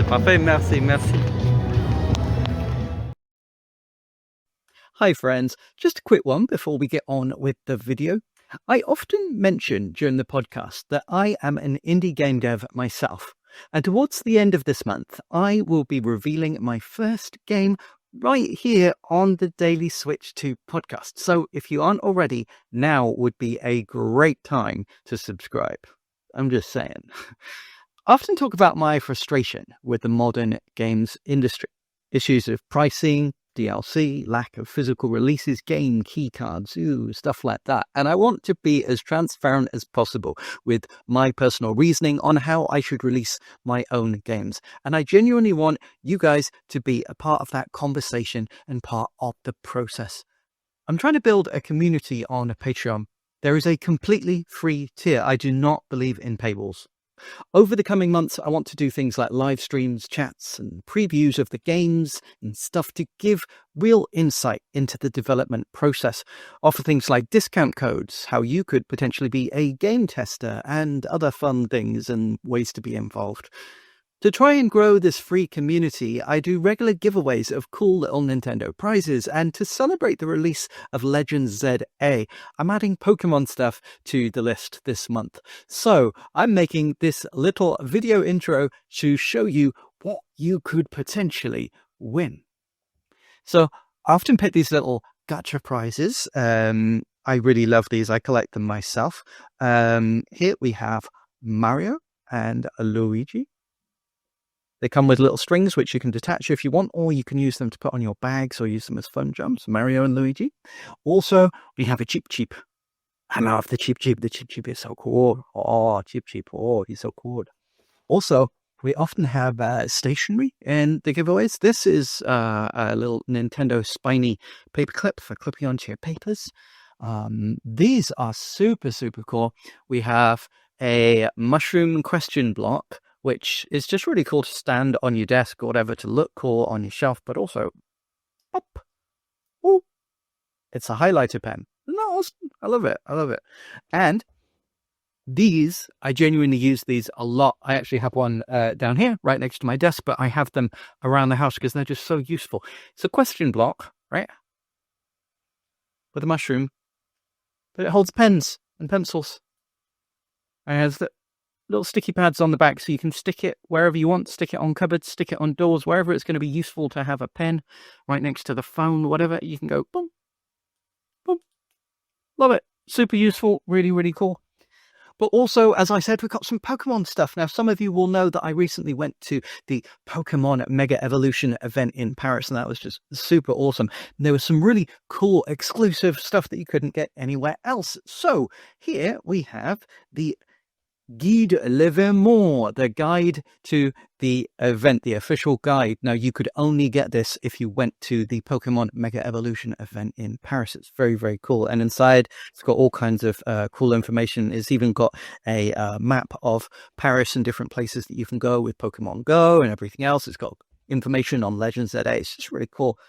Parfait, merci, merci. Hi friends, just a quick one before we get on with the video. I often mention during the podcast that I am an indie game dev myself, and towards the end of this month, I will be revealing my first game right here on the Daily Switch 2 podcast. So if you aren't already, now would be a great time to subscribe. I'm just saying. I often talk about my frustration with the modern games industry. Issues of pricing, DLC, lack of physical releases, game keycards, stuff like that. And I want to be as transparent as possible with my personal reasoning on how I should release my own games. And I genuinely want you guys to be a part of that conversation and part of the process. I'm trying to build a community on Patreon. There is a completely free tier. I do not believe in paywalls. Over the coming months, I want to do things like live streams, chats, and previews of the games and stuff to give real insight into the development process. Offer things like discount codes, how you could potentially be a game tester, and other fun things and ways to be involved. To try and grow this free community, I do regular giveaways of cool little Nintendo prizes, and to celebrate the release of Legends Z-A, I'm adding Pokemon stuff to the list this month. So I'm making this little video intro to show you what you could potentially win. So I often pick these little gacha prizes. I really love these. I collect them myself. Here we have Mario and Luigi. They come with little strings which you can detach if you want, or you can use them to put on your bags or use them as fun jumps, Mario and Luigi. Also, we have a Cheep Cheep. I love the Cheep Cheep. The Cheep Cheep is so cool. Oh, Cheep Cheep. Oh, he's so cool. Also, we often have stationery in the giveaways. This is a little Nintendo spiny paperclip for clipping onto your papers. These are super, super cool. We have a mushroom question block, which is just really cool to stand on your desk or whatever, to look cool on your shelf, but also, pop, ooh, it's a highlighter pen. Isn't that awesome? I love it. I love it. And these, I genuinely use these a lot. I actually have one down here right next to my desk, but I have them around the house because they're just so useful. It's a question block, right? With a mushroom, but it holds pens and pencils. And it has the little sticky pads on the back, so you can stick it wherever you want, stick it on cupboards, stick it on doors, wherever it's going to be useful to have a pen right next to the phone, whatever. You can go boom, boom. Love it. Super useful. Really, really cool. But also, as I said, we've got some Pokemon stuff. Now, some of you will know that I recently went to the Pokemon Mega Evolution event in Paris, and that was just super awesome. There was some really cool exclusive stuff that you couldn't get anywhere else. So here we have the Guide l'événement, the guide to the event, the official guide. Now, you could only get this if you went to the Pokemon Mega Evolution event in Paris. It's very, very cool. And inside, it's got all kinds of cool information. It's even got a map of Paris and different places that you can go with Pokemon Go and everything else. It's got information on Legends Z-A. It's just really cool.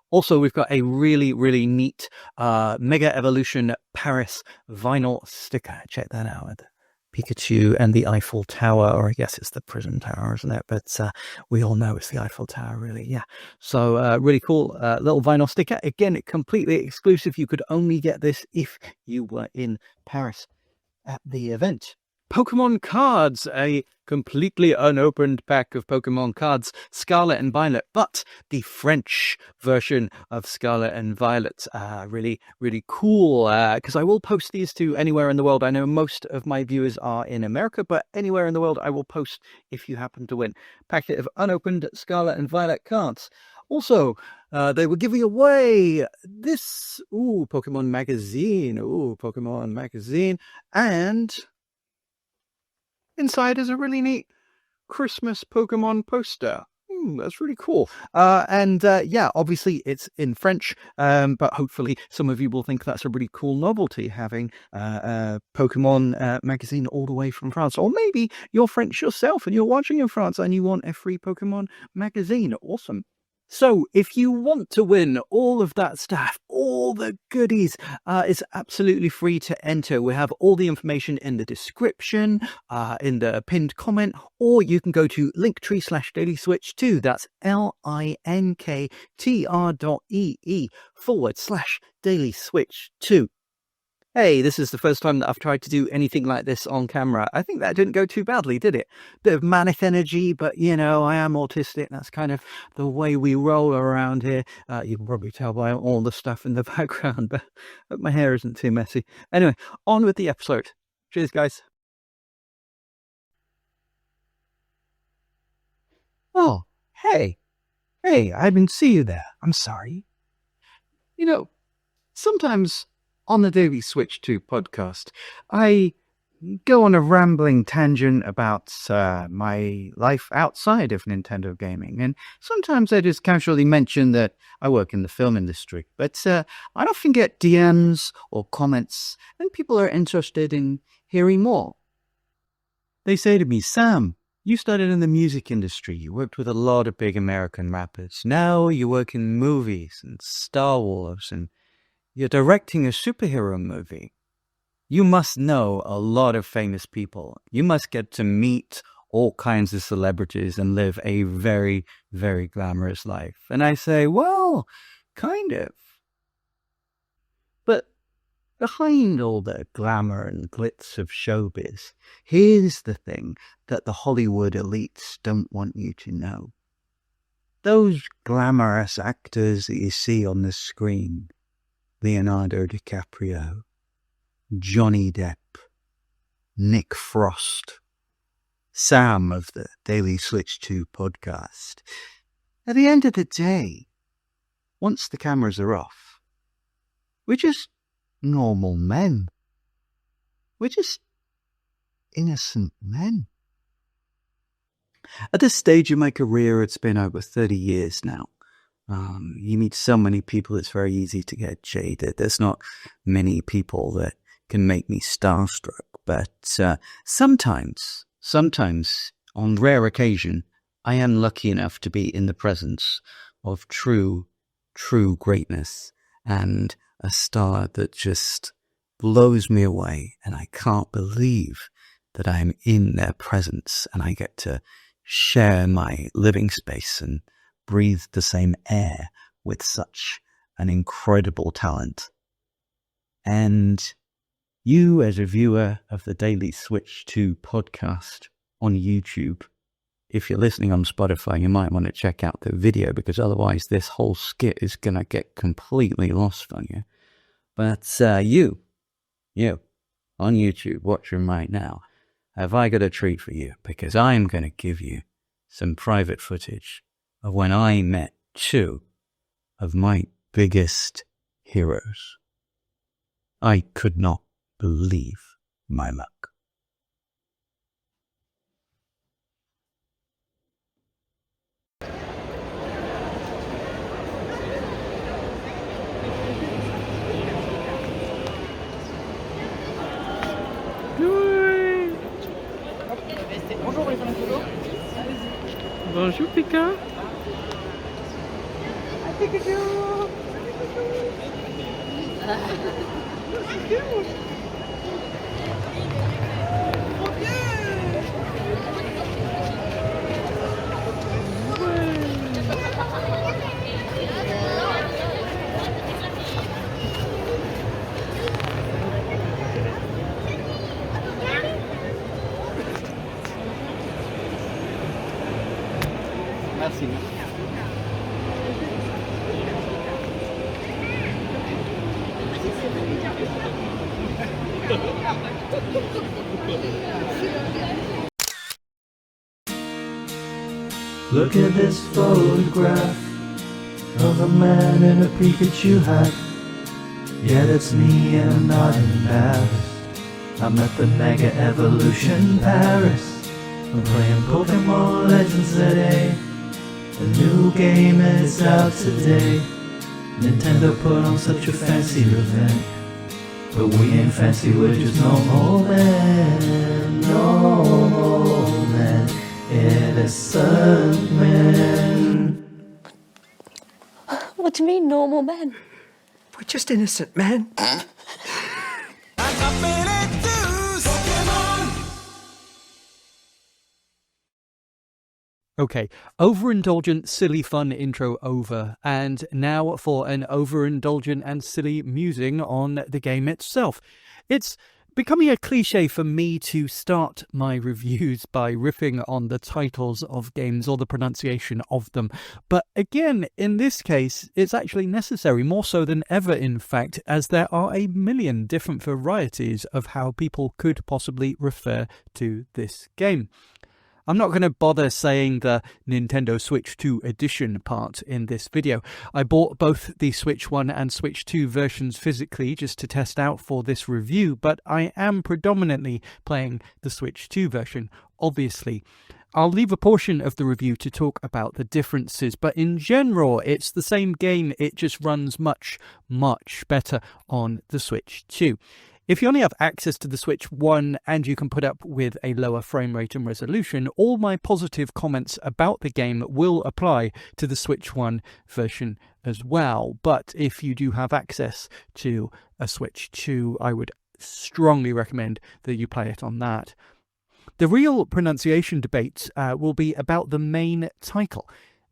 Also, we've got a really, really neat Mega Evolution Paris vinyl sticker. Check that out. Pikachu and the Eiffel Tower, or I guess it's the Prison Tower, isn't it? But we all know it's the Eiffel Tower, really. Yeah. So really cool little vinyl sticker. Again, completely exclusive. You could only get this if you were in Paris at the event. Pokemon cards, a completely unopened pack of Pokemon cards, Scarlet and Violet, but the French version of Scarlet and Violet. Really, really cool, because I will post these to anywhere in the world. I know most of my viewers are in America, but anywhere in the world I will post if you happen to win. Packet of unopened Scarlet and Violet cards. Also, they were giving away this, Pokemon magazine, and inside is a really neat Christmas Pokemon poster. That's really cool. Yeah, obviously it's in French, but hopefully some of you will think that's a really cool novelty, having a Pokemon magazine all the way from France. Or maybe you're French yourself and you're watching in France and you want a free Pokemon magazine. Awesome. So if you want to win all of that stuff, all the goodies, it's absolutely free to enter. We have all the information in the description, in the pinned comment, or you can go to linktree/dailyswitch2. That's linktr.ee/dailyswitch2. Hey, this is the first time that I've tried to do anything like this on camera. I think that didn't go too badly, did it? Bit of manic energy, but you know, I am autistic. That's kind of the way we roll around here. You can probably tell by all the stuff in the background, but my hair isn't too messy. Anyway, on with the episode. Cheers, guys. Oh, hey, I didn't see you there. I'm sorry. You know, sometimes on the Daily Switch 2 podcast, I go on a rambling tangent about my life outside of Nintendo gaming, and sometimes I just casually mention that I work in the film industry. But I often get DMs or comments, and people are interested in hearing more. They say to me, Sam, you started in the music industry. You worked with a lot of big American rappers. Now you work in movies and Star Wars, and you're directing a superhero movie. You must know a lot of famous people. You must get to meet all kinds of celebrities and live a very, very glamorous life. And I say, well, kind of. But behind all the glamour and glitz of showbiz, here's the thing that the Hollywood elites don't want you to know. Those glamorous actors that you see on the screen, Leonardo DiCaprio, Johnny Depp, Nick Frost, Sam of the Daily Switch 2 podcast. At the end of the day, once the cameras are off, we're just normal men. We're just innocent men. At this stage in my career, it's been over 30 years now. You meet so many people, it's very easy to get jaded. There's not many people that can make me starstruck, but sometimes, on rare occasion, I am lucky enough to be in the presence of true greatness and a star that just blows me away, and I can't believe that I am in their presence and I get to share my living space and breathe the same air with such an incredible talent. And you, as a viewer of the Daily Switch 2 podcast on YouTube, if you're listening on Spotify, you might want to check out the video, because otherwise this whole skit is going to get completely lost on you. But you, on YouTube, watching right now, have I got a treat for you, because I'm going to give you some private footage of when I met two of my biggest heroes. I could not believe my luck. Bonjour, Pika. Pikachu! Merci. Look at this photograph of a man in a Pikachu hat. Yeah, that's me and I'm not embarrassed. I'm at the Mega Evolution Paris. I'm playing Pokémon Legends Z-A. The new game is out today. Nintendo put on such a fancy event, but we ain't fancy, we're just normal men. Normal men. Innocent men. What do you mean, normal men? We're just innocent men. Okay, overindulgent, silly fun intro over, and now for an overindulgent and silly musing on the game itself. It's becoming a cliche for me to start my reviews by riffing on the titles of games or the pronunciation of them, but again, in this case, it's actually necessary, more so than ever in fact, as there are a million different varieties of how people could possibly refer to this game. I'm not going to bother saying the Nintendo Switch 2 edition part in this video. I bought both the Switch 1 and Switch 2 versions physically just to test out for this review, but I am predominantly playing the Switch 2 version, obviously. I'll leave a portion of the review to talk about the differences, but in general, it's the same game, it just runs much, much better on the Switch 2. If you only have access to the Switch 1 and you can put up with a lower frame rate and resolution, all my positive comments about the game will apply to the Switch 1 version as well. But if you do have access to a Switch 2, I would strongly recommend that you play it on that. The real pronunciation debate will be about the main title.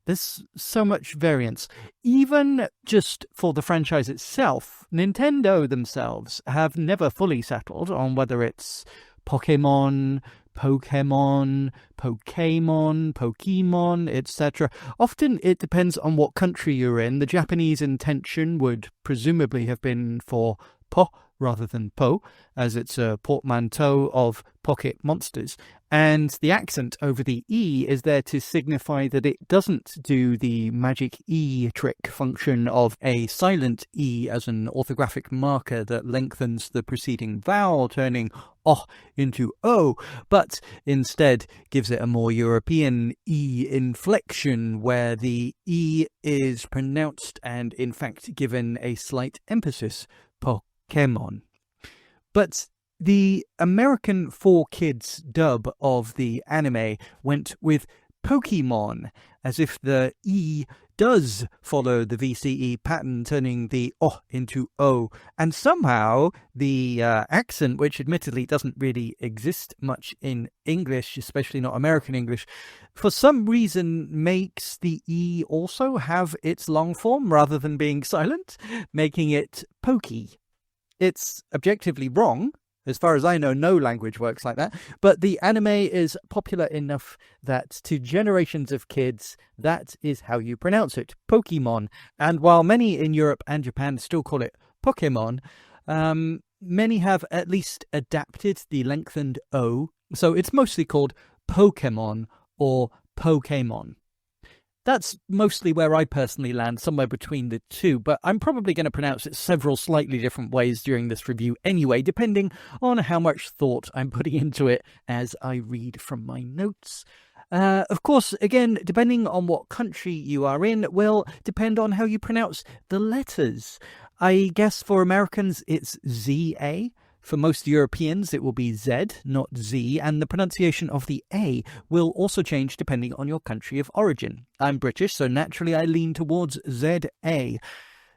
There's so much variance. Even just for the franchise itself, Nintendo themselves have never fully settled on whether it's Pokémon, Pokémon, etc. Often it depends on what country you're in. The Japanese intention would presumably have been for Po rather than Po, as it's a portmanteau of pocket monsters. And the accent over the E is there to signify that it doesn't do the magic E trick function of a silent E as an orthographic marker that lengthens the preceding vowel, turning O into O, but instead gives it a more European E inflection where the E is pronounced and in fact given a slight emphasis, Pokémon. But the American 4Kids dub of the anime went with Pokémon, as if the E does follow the VCE pattern, turning the O into O. And somehow the accent, which admittedly doesn't really exist much in English, especially not American English, for some reason makes the E also have its long form rather than being silent, making it Pokey. It's objectively wrong. As far as I know, no language works like that. But the anime is popular enough that to generations of kids, that is how you pronounce it, Pokemon. And while many in Europe and Japan still call it Pokemon, many have at least adapted the lengthened O. So it's mostly called Pokemon or Pokémon. That's mostly where I personally land, somewhere between the two, but I'm probably going to pronounce it several slightly different ways during this review anyway, depending on how much thought I'm putting into it as I read from my notes. Of course, again, depending on what country you are in, will depend on how you pronounce the letters. I guess for Americans it's Z-A. For most Europeans, it will be Z, not Z, and the pronunciation of the A will also change depending on your country of origin. I'm British, so naturally I lean towards Z-A.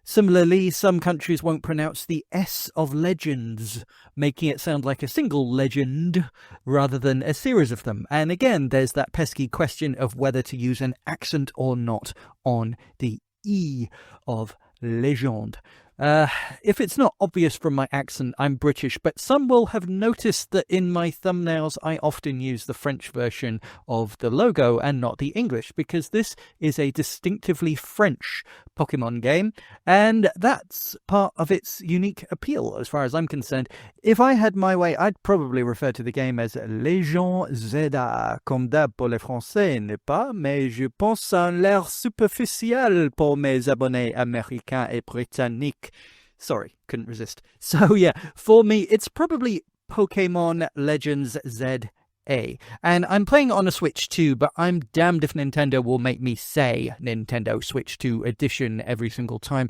Similarly, some countries won't pronounce the S of legends, making it sound like a single legend rather than a series of them. And again, there's that pesky question of whether to use an accent or not on the E of legend. If it's not obvious from my accent, I'm British, but some will have noticed that in my thumbnails I often use the French version of the logo and not the English, because this is a distinctively French Pokemon game, and that's part of its unique appeal as far as I'm concerned. If I had my way, I'd probably refer to the game as Legends Z-A, comme d'hab pour les Français, n'est pas? Mais je pense ça a l'air superficiel pour mes abonnés américains et britanniques. Sorry, couldn't resist. So yeah, for me, it's probably Pokémon Legends Z-A. And I'm playing on a Switch 2, but I'm damned if Nintendo will make me say Nintendo Switch 2 Edition every single time.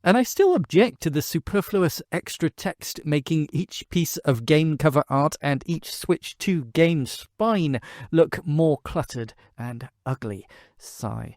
And I still object to the superfluous extra text making each piece of game cover art and each Switch 2 game spine look more cluttered and ugly. Sigh.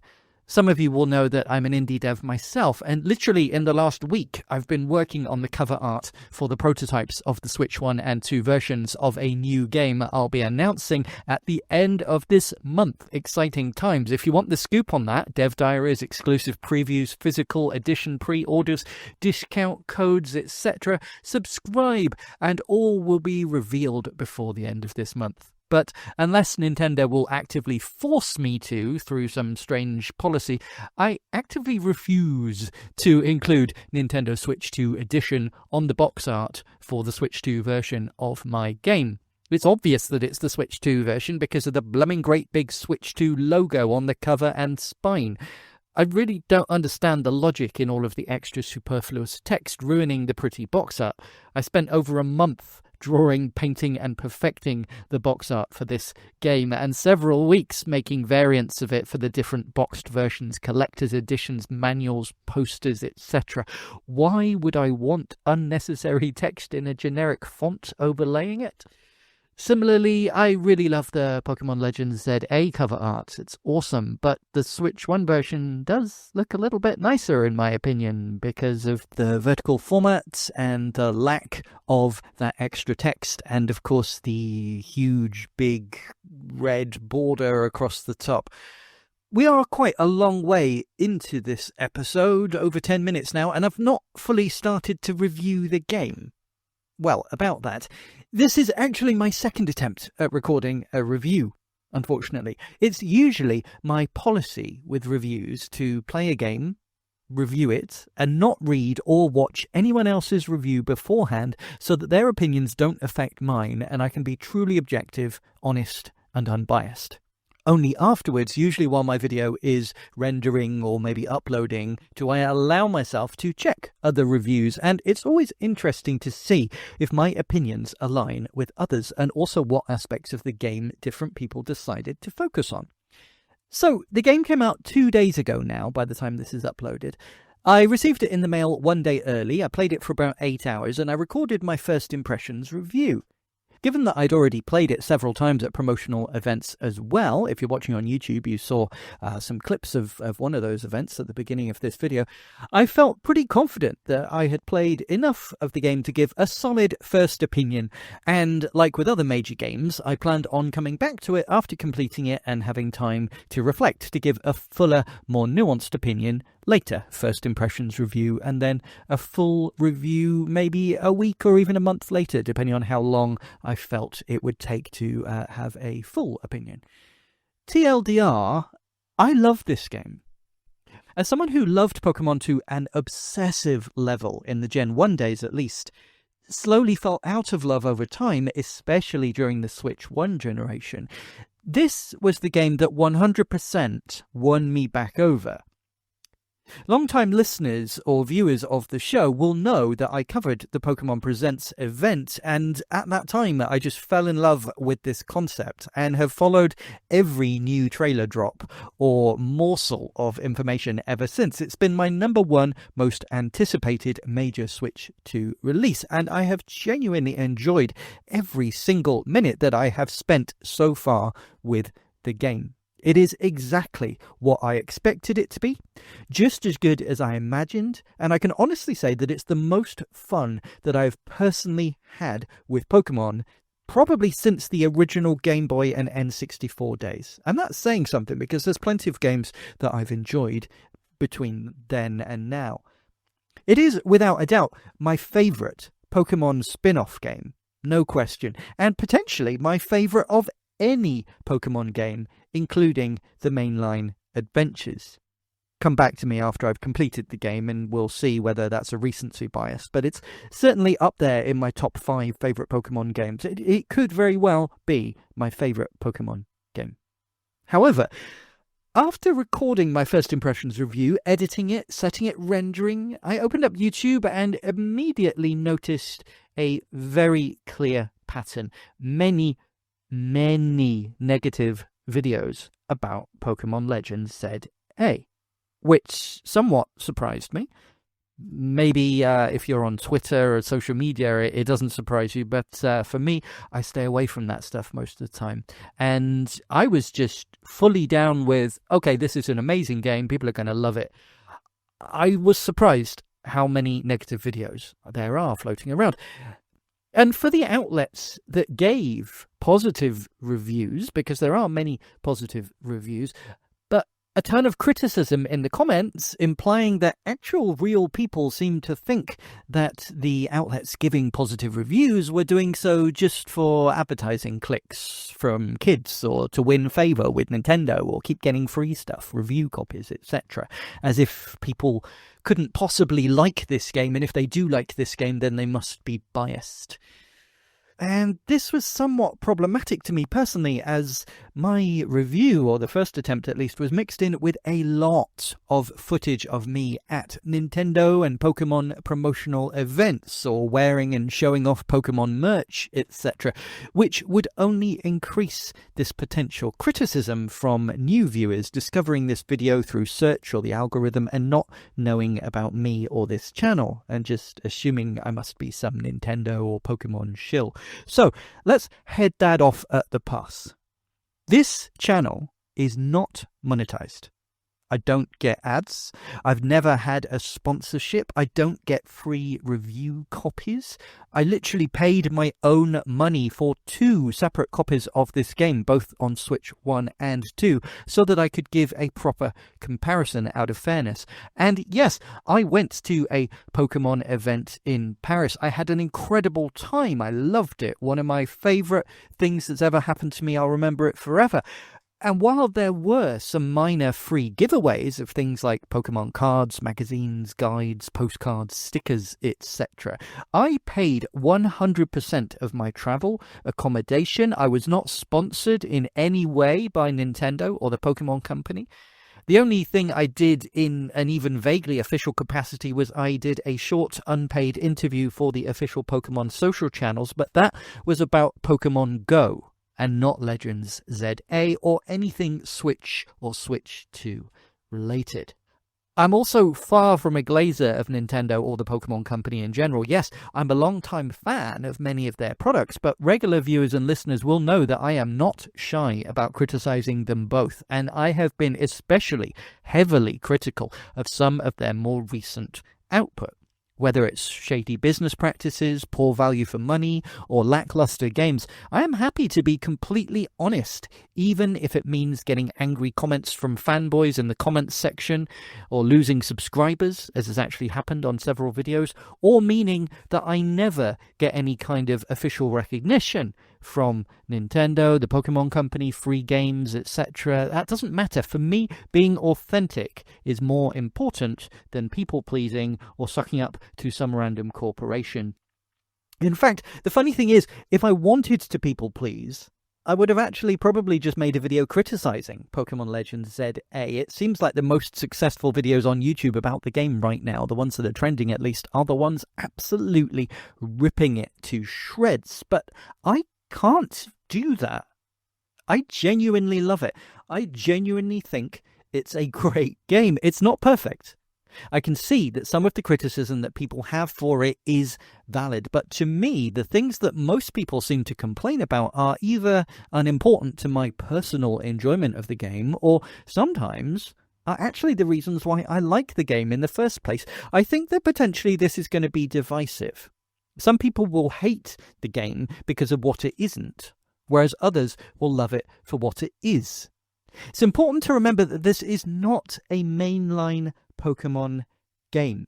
Some of you will know that I'm an indie dev myself, and literally in the last week, I've been working on the cover art for the prototypes of the Switch 1 and 2 versions of a new game I'll be announcing at the end of this month. Exciting times. If you want the scoop on that, dev diaries, exclusive previews, physical edition pre-orders, discount codes, etc., subscribe, and all will be revealed before the end of this month. But unless Nintendo will actively force me to, through some strange policy, I actively refuse to include Nintendo Switch 2 Edition on the box art for the Switch 2 version of my game. It's obvious that it's the Switch 2 version because of the blooming great big Switch 2 logo on the cover and spine. I really don't understand the logic in all of the extra superfluous text ruining the pretty box art. I spent over a month drawing, painting and perfecting the box art for this game, and several weeks making variants of it for the different boxed versions, collector's editions, manuals, posters, etc. Why would I want unnecessary text in a generic font overlaying it? Similarly, I really love the Pokémon Legends Z-A cover art. It's awesome, but the Switch 1 version does look a little bit nicer in my opinion because of the vertical format and the lack of that extra text and of course the huge big red border across the top. We are quite a long way into this episode, over 10 minutes now, and I've not fully started to review the game. Well, about that. This is actually my second attempt at recording a review, unfortunately. It's usually my policy with reviews to play a game, review it, and not read or watch anyone else's review beforehand so that their opinions don't affect mine and I can be truly objective, honest, and unbiased. Only afterwards, usually while my video is rendering or maybe uploading, do I allow myself to check other reviews, and it's always interesting to see if my opinions align with others and also what aspects of the game different people decided to focus on. So, the game came out 2 days ago now by the time this is uploaded. I received it in the mail 1 day early, I played it for about 8 hours, and I recorded my first impressions review. Given that I'd already played it several times at promotional events as well, if you're watching on YouTube, you saw some clips of one of those events at the beginning of this video, I felt pretty confident that I had played enough of the game to give a solid first opinion, and like with other major games, I planned on coming back to it after completing it and having time to reflect to give a fuller, more nuanced opinion later. First impressions review, and then a full review maybe a week or even a month later, depending on how long I felt it would take to have a full opinion. TLDR, I love this game. As someone who loved Pokemon to an obsessive level in the Gen 1 days at least, slowly fell out of love over time, especially during the Switch 1 generation, this was the game that 100% won me back over. Long-time listeners or viewers of the show will know that I covered the Pokemon Presents event, and at that time I just fell in love with this concept and have followed every new trailer drop or morsel of information ever since. It's been my #1 most anticipated major Switch 2 release, and I have genuinely enjoyed every single minute that I have spent so far with the game. It is exactly what I expected it to be, just as good as I imagined, and I can honestly say that it's the most fun that I've personally had with Pokemon, probably since the original Game Boy and N64 days. And that's saying something, because there's plenty of games that I've enjoyed between then and now. It is, without a doubt, my favourite Pokemon spin-off game, no question, and potentially my favourite of any Pokemon game, including the mainline adventures. Come back to me after I've completed the game and we'll see whether that's a recency bias, but it's certainly up there in my top 5 favourite Pokemon games. It could very well be my favourite Pokemon game. However, after recording my first impressions review, editing it, setting it rendering, I opened up YouTube and immediately noticed a very clear pattern. Many negative videos about Pokémon Legends Z-A, which somewhat surprised me, Maybe if you're on Twitter or social media, it doesn't surprise you. But for me, I stay away from that stuff most of the time. And I was just fully down with, okay, this is an amazing game. People are going to love it. I was surprised how many negative videos there are floating around. And for the outlets that gave positive reviews, because there are many positive reviews, but a ton of criticism in the comments implying that actual real people seem to think that the outlets giving positive reviews were doing so just for advertising clicks from kids or to win favour with Nintendo or keep getting free stuff, review copies, etc. As if people couldn't possibly like this game, and if they do like this game, then they must be biased. And this was somewhat problematic to me personally, as my review, or the first attempt at least, was mixed in with a lot of footage of me at Nintendo and Pokemon promotional events, or wearing and showing off Pokemon merch, etc., which would only increase this potential criticism from new viewers discovering this video through search or the algorithm and not knowing about me or this channel, and just assuming I must be some Nintendo or Pokemon shill. So let's head that off at the pass. This channel is not monetized. I don't get ads. I've never had a sponsorship. I don't get free review copies. I literally paid my own money for 2 separate copies of this game, both on Switch 1 and 2, so that I could give a proper comparison out of fairness. And yes, I went to a Pokemon event in Paris. I had an incredible time. I loved it. One of my favorite things that's ever happened to me. I'll remember it forever. And while there were some minor free giveaways of things like Pokemon cards, magazines, guides, postcards, stickers, etc., I paid 100% of my travel, accommodation. I was not sponsored in any way by Nintendo or the Pokemon Company. The only thing I did in an even vaguely official capacity was I did a short unpaid interview for the official Pokemon social channels, but that was about Pokemon Go and not Legends Z-A or anything Switch or Switch 2 related. I'm also far from a glazer of Nintendo or the Pokemon Company in general. Yes, I'm a long-time fan of many of their products, but regular viewers and listeners will know that I am not shy about criticizing them both, and I have been especially heavily critical of some of their more recent output. Whether it's shady business practices, poor value for money, or lackluster games, I am happy to be completely honest, even if it means getting angry comments from fanboys in the comments section, or losing subscribers, as has actually happened on several videos, or meaning that I never get any kind of official recognition from Nintendo, the Pokemon Company, free games, etc. That doesn't matter. For me, being authentic is more important than people-pleasing or sucking up to some random corporation. In fact, the funny thing is, if I wanted to people-please, I would have actually probably just made a video criticizing Pokémon Legends Z-A. It seems like the most successful videos on YouTube about the game right now, the ones that are trending at least, are the ones absolutely ripping it to shreds. But I can't do that. I genuinely love it. I genuinely think it's a great game. It's not perfect. I can see that some of the criticism that people have for it is valid, but to me, the things that most people seem to complain about are either unimportant to my personal enjoyment of the game, or sometimes are actually the reasons why I like the game in the first place. I think that potentially this is going to be divisive. Some people will hate the game because of what it isn't, whereas others will love it for what it is. It's important to remember that this is not a mainline Pokemon game.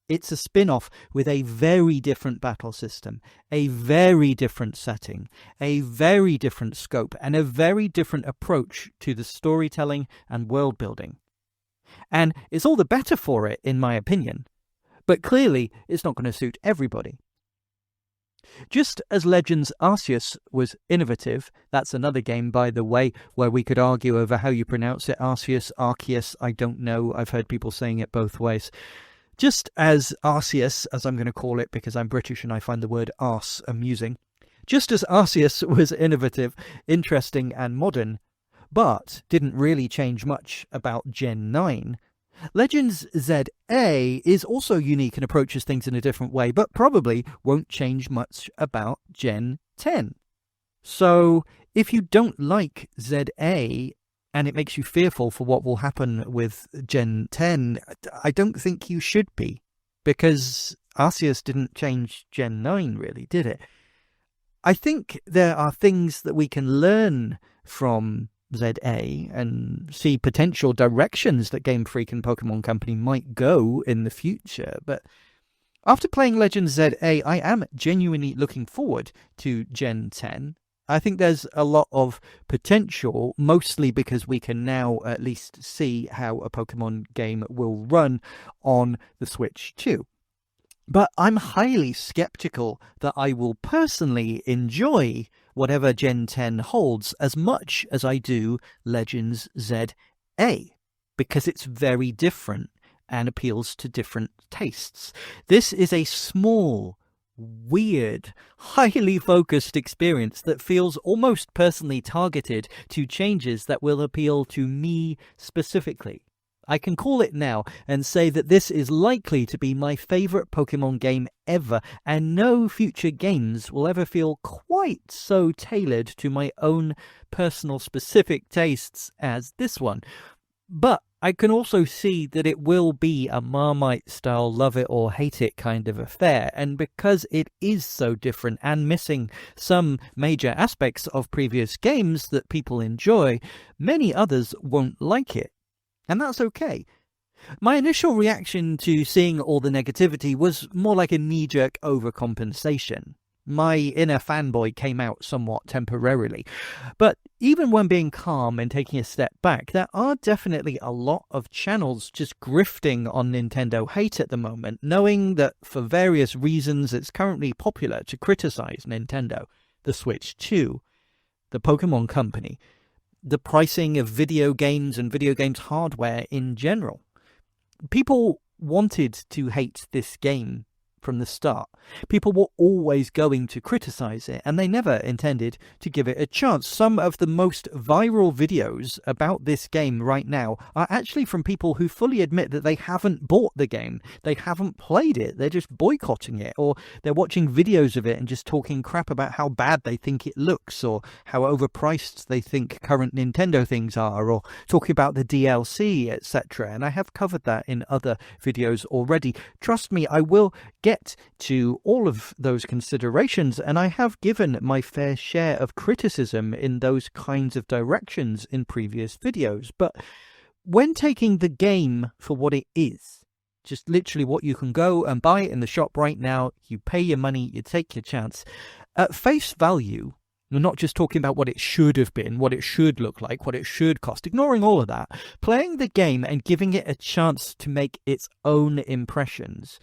It's a spin-off with a very different battle system, a very different setting, a very different scope, and a very different approach to the storytelling and world building. And it's all the better for it, in my opinion. But clearly, it's not going to suit everybody. Just as Legends Arceus was innovative, that's another game, by the way, where we could argue over how you pronounce it, Arceus, I don't know, I've heard people saying it both ways. Just as Arceus, as I'm going to call it because I'm British and I find the word arse amusing, just as Arceus was innovative, interesting and modern, but didn't really change much about Gen 9, Legends Z-A is also unique and approaches things in a different way, but probably won't change much about Gen 10. So if you don't like Z-A and it makes you fearful for what will happen with Gen 10, I don't think you should be, because Arceus didn't change Gen 9 really, did it? I think there are things that we can learn from Z-A and see potential directions that Game Freak and Pokemon Company might go in the future. But after playing Legends Z-A, I am genuinely looking forward to Gen 10. I think there's a lot of potential, mostly because we can now at least see how a Pokemon game will run on the Switch too. But I'm highly skeptical that I will personally enjoy whatever Gen 10 holds as much as I do Legends Z-A, because it's very different and appeals to different tastes. This is a small, weird, highly focused experience that feels almost personally targeted to changes that will appeal to me specifically. I can call it now and say that this is likely to be my favourite Pokemon game ever, and no future games will ever feel quite so tailored to my own personal specific tastes as this one. But I can also see that it will be a Marmite-style love it or hate it kind of affair, and because it is so different and missing some major aspects of previous games that people enjoy, many others won't like it. And that's okay. My initial reaction to seeing all the negativity was more like a knee-jerk overcompensation. My inner fanboy came out somewhat temporarily. But even when being calm and taking a step back, there are definitely a lot of channels just grifting on Nintendo hate at the moment, knowing that for various reasons it's currently popular to criticize Nintendo, the Switch 2, the Pokémon Company, the pricing of video games and video games hardware in general. People wanted to hate this game from the start. People were always going to criticize it, and they never intended to give it a chance. Some of the most viral videos about this game right now are actually from people who fully admit that they haven't bought the game, they haven't played it, they're just boycotting it, or they're watching videos of it and just talking crap about how bad they think it looks, or how overpriced they think current Nintendo things are, or talking about the DLC, etc. And I have covered that in other videos already. Trust me, I will get to all of those considerations, and I have given my fair share of criticism in those kinds of directions in previous videos. But when taking the game for what it is, just literally what you can go and buy in the shop right now, you pay your money, you take your chance, at face value, we're not just talking about what it should have been, what it should look like, what it should cost, ignoring all of that, playing the game and giving it a chance to make its own impressions,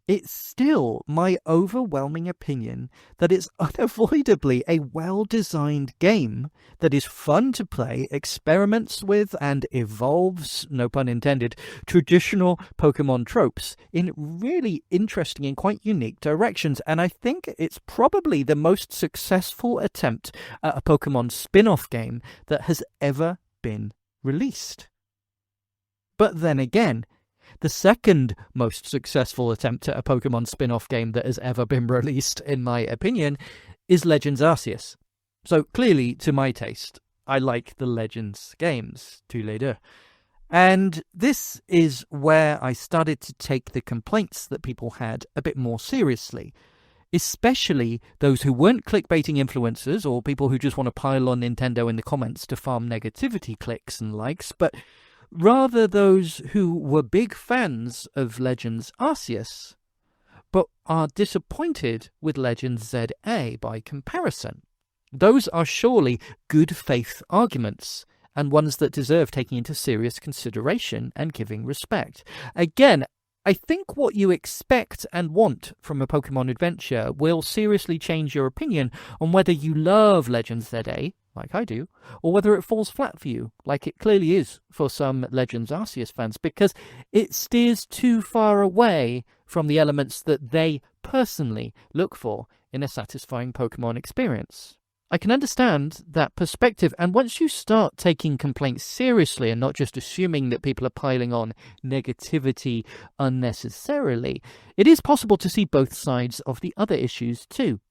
it's still my overwhelming opinion that it's unavoidably a well-designed game that is fun to play, experiments with, and evolves, no pun intended, traditional Pokemon tropes in really interesting and quite unique directions. And I think it's probably the most successful attempt at a Pokemon spin-off game that has ever been released. But then again, the second most successful attempt at a Pokemon spin-off game that has ever been released, in my opinion, is Legends Arceus. So clearly, to my taste, I like the Legends games, TLDR. And this is where I started to take the complaints that people had a bit more seriously, especially those who weren't clickbaiting influencers or people who just want to pile on Nintendo in the comments to farm negativity clicks and likes, but rather those who were big fans of Legends Arceus, but are disappointed with Legends Z-A by comparison. Those are surely good faith arguments, and ones that deserve taking into serious consideration and giving respect. Again, I think what you expect and want from a Pokemon adventure will seriously change your opinion on whether you love Legends Z-A, like I do, or whether it falls flat for you, like it clearly is for some Legends Arceus fans, because it steers too far away from the elements that they personally look for in a satisfying Pokemon experience. I can understand that perspective, and once you start taking complaints seriously and not just assuming that people are piling on negativity unnecessarily, it is possible to see both sides of the other issues too.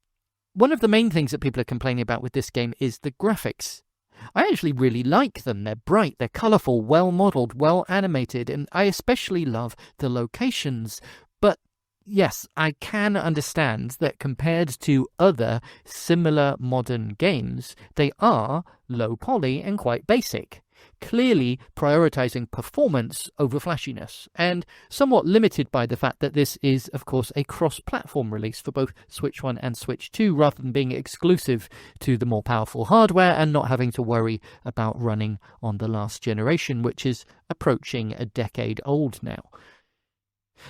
One of the main things that people are complaining about with this game is the graphics. I actually really like them. They're bright, they're colourful, well-modelled, well-animated, and I especially love the locations. But yes, I can understand that compared to other similar modern games, they are low poly and quite basic, clearly prioritizing performance over flashiness, and somewhat limited by the fact that this is, of course, a cross-platform release for both Switch 1 and Switch 2, rather than being exclusive to the more powerful hardware and not having to worry about running on the last generation, which is approaching a decade old now.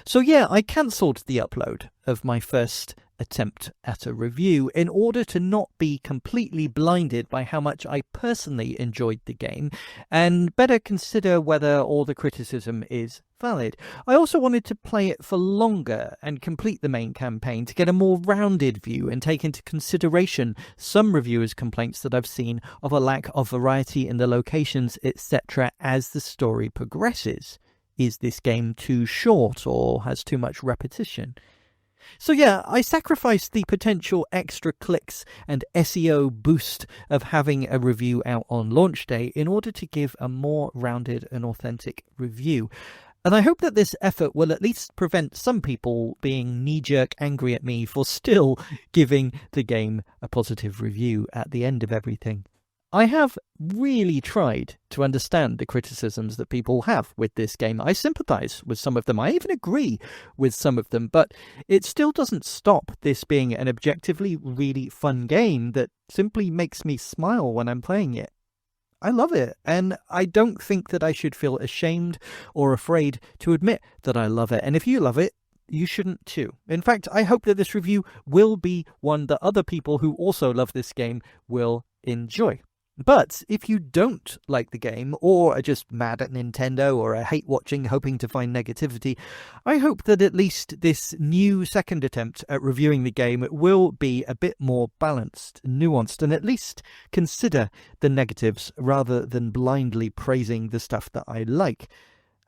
So yeah, I cancelled the upload of my first attempt at a review in order to not be completely blinded by how much I personally enjoyed the game and better consider whether all the criticism is valid. I also wanted to play it for longer and complete the main campaign to get a more rounded view and take into consideration some reviewers' complaints that I've seen of a lack of variety in the locations, etc. as the story progresses. Is this game too short or has too much repetition? So yeah, I sacrificed the potential extra clicks and SEO boost of having a review out on launch day in order to give a more rounded and authentic review. And I hope that this effort will at least prevent some people being knee-jerk angry at me for still giving the game a positive review at the end of everything. I have really tried to understand the criticisms that people have with this game. I sympathise with some of them. I even agree with some of them, but it still doesn't stop this being an objectively really fun game that simply makes me smile when I'm playing it. I love it, and I don't think that I should feel ashamed or afraid to admit that I love it. And if you love it, you shouldn't too. In fact, I hope that this review will be one that other people who also love this game will enjoy. But if you don't like the game, or are just mad at Nintendo, or are hate-watching, hoping to find negativity, I hope that at least this new second attempt at reviewing the game will be a bit more balanced, nuanced, and at least consider the negatives rather than blindly praising the stuff that I like.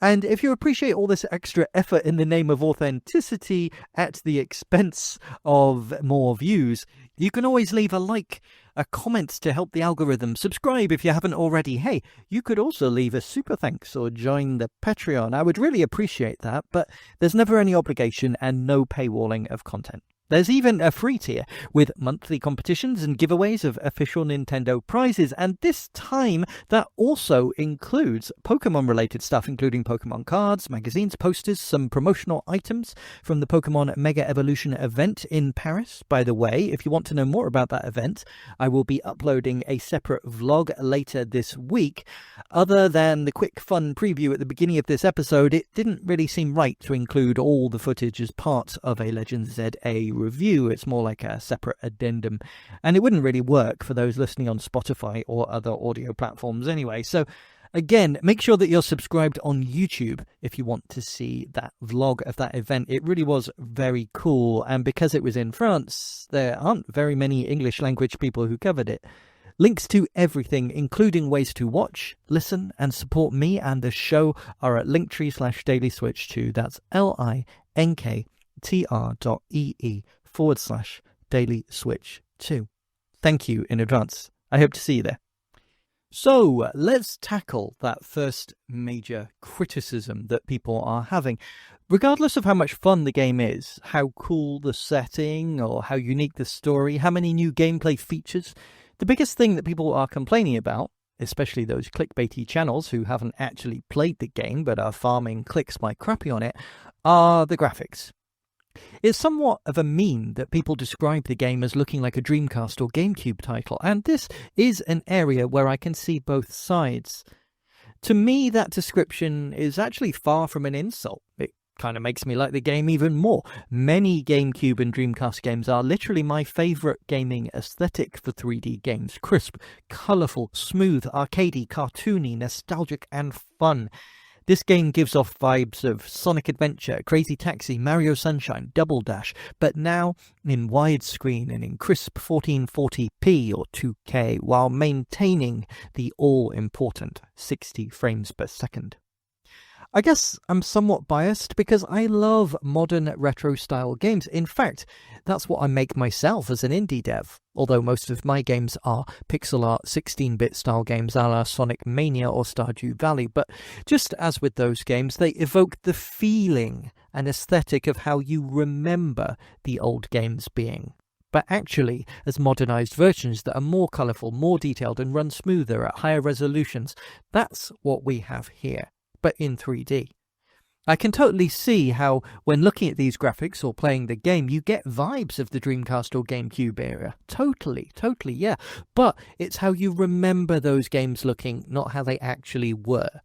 And if you appreciate all this extra effort in the name of authenticity at the expense of more views, you can always leave a like, a comment to help the algorithm, subscribe if you haven't already. Hey, you could also leave a super thanks or join the Patreon. I would really appreciate that, but there's never any obligation and no paywalling of content. There's even a free tier with monthly competitions and giveaways of official Nintendo prizes, and this time that also includes Pokemon-related stuff, including Pokemon cards, magazines, posters, some promotional items from the Pokemon Mega Evolution event in Paris. By the way, if you want to know more about that event, I will be uploading a separate vlog later this week. Other than the quick fun preview at the beginning of this episode, it didn't really seem right to include all the footage as part of a Legends Z-A review. It's more like a separate addendum, and it wouldn't really work for those listening on Spotify or other audio platforms anyway. So again, make sure that you're subscribed on YouTube if you want to see that vlog of that event. It really was very cool, and because it was in France, there aren't very many English language people who covered it. Links to everything, including ways to watch, listen, and support me and the show are at linktree/dailyswitch2. That's linktr.ee/dailyswitch2. Thank you in advance. I hope to see you there. So let's tackle that first major criticism that people are having. Regardless of how much fun the game is, how cool the setting, or how unique the story, how many new gameplay features, the biggest thing that people are complaining about, especially those clickbaity channels who haven't actually played the game but are farming clicks by crappy on it, are the graphics. It's somewhat of a meme that people describe the game as looking like a Dreamcast or GameCube title, and this is an area where I can see both sides. To me, that description is actually far from an insult. It kind of makes me like the game even more. Many GameCube and Dreamcast games are literally my favourite gaming aesthetic for 3D games. Crisp, colourful, smooth, arcadey, cartoony, nostalgic and fun. This game gives off vibes of Sonic Adventure, Crazy Taxi, Mario Sunshine, Double Dash, but now in widescreen and in crisp 1440p or 2K, while maintaining the all-important 60 frames per second. I guess I'm somewhat biased because I love modern retro-style games. In fact, that's what I make myself as an indie dev, although most of my games are pixel art 16-bit style games a la Sonic Mania or Stardew Valley, but just as with those games, they evoke the feeling and aesthetic of how you remember the old games being, but actually as modernized versions that are more colourful, more detailed, and run smoother at higher resolutions. That's what we have here, but in 3D. I can totally see how, when looking at these graphics or playing the game, you get vibes of the Dreamcast or GameCube era. Totally, yeah. But it's how you remember those games looking, not how they actually were.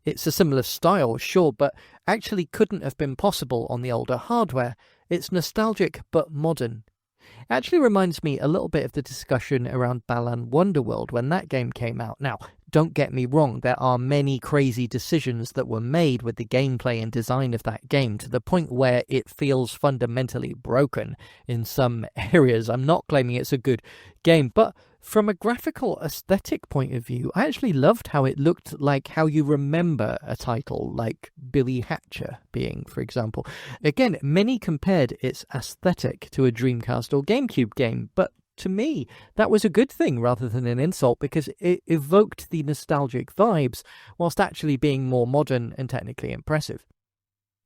It's a similar style, sure, but actually couldn't have been possible on the older hardware. It's nostalgic, but modern. It actually reminds me a little bit of the discussion around Balan Wonderworld when that game came out. Now, don't get me wrong, there are many crazy decisions that were made with the gameplay and design of that game to the point where it feels fundamentally broken in some areas. I'm not claiming it's a good game, but from a graphical aesthetic point of view, I actually loved how it looked like how you remember a title like Billy Hatcher being, for example. Again, many compared its aesthetic to a Dreamcast or GameCube game, but to me, that was a good thing rather than an insult because it evoked the nostalgic vibes whilst actually being more modern and technically impressive.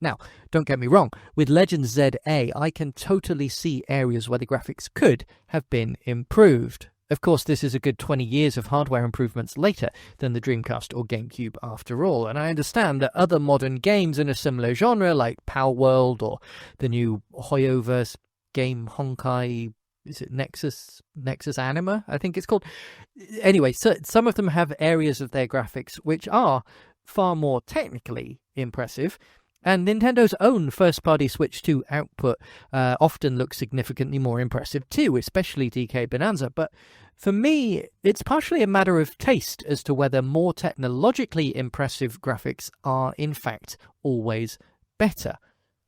Now, don't get me wrong, with Legends Z-A, I can totally see areas where the graphics could have been improved. Of course, this is a good 20 years of hardware improvements later than the Dreamcast or GameCube after all, and I understand that other modern games in a similar genre like Power World or the new Hoyoverse game Honkai, is it Nexus Anima, I think it's called. Anyway, so some of them have areas of their graphics which are far more technically impressive, and Nintendo's own first-party Switch 2 output often looks significantly more impressive too, especially DK Bonanza. But for me, it's partially a matter of taste as to whether more technologically impressive graphics are in fact always better.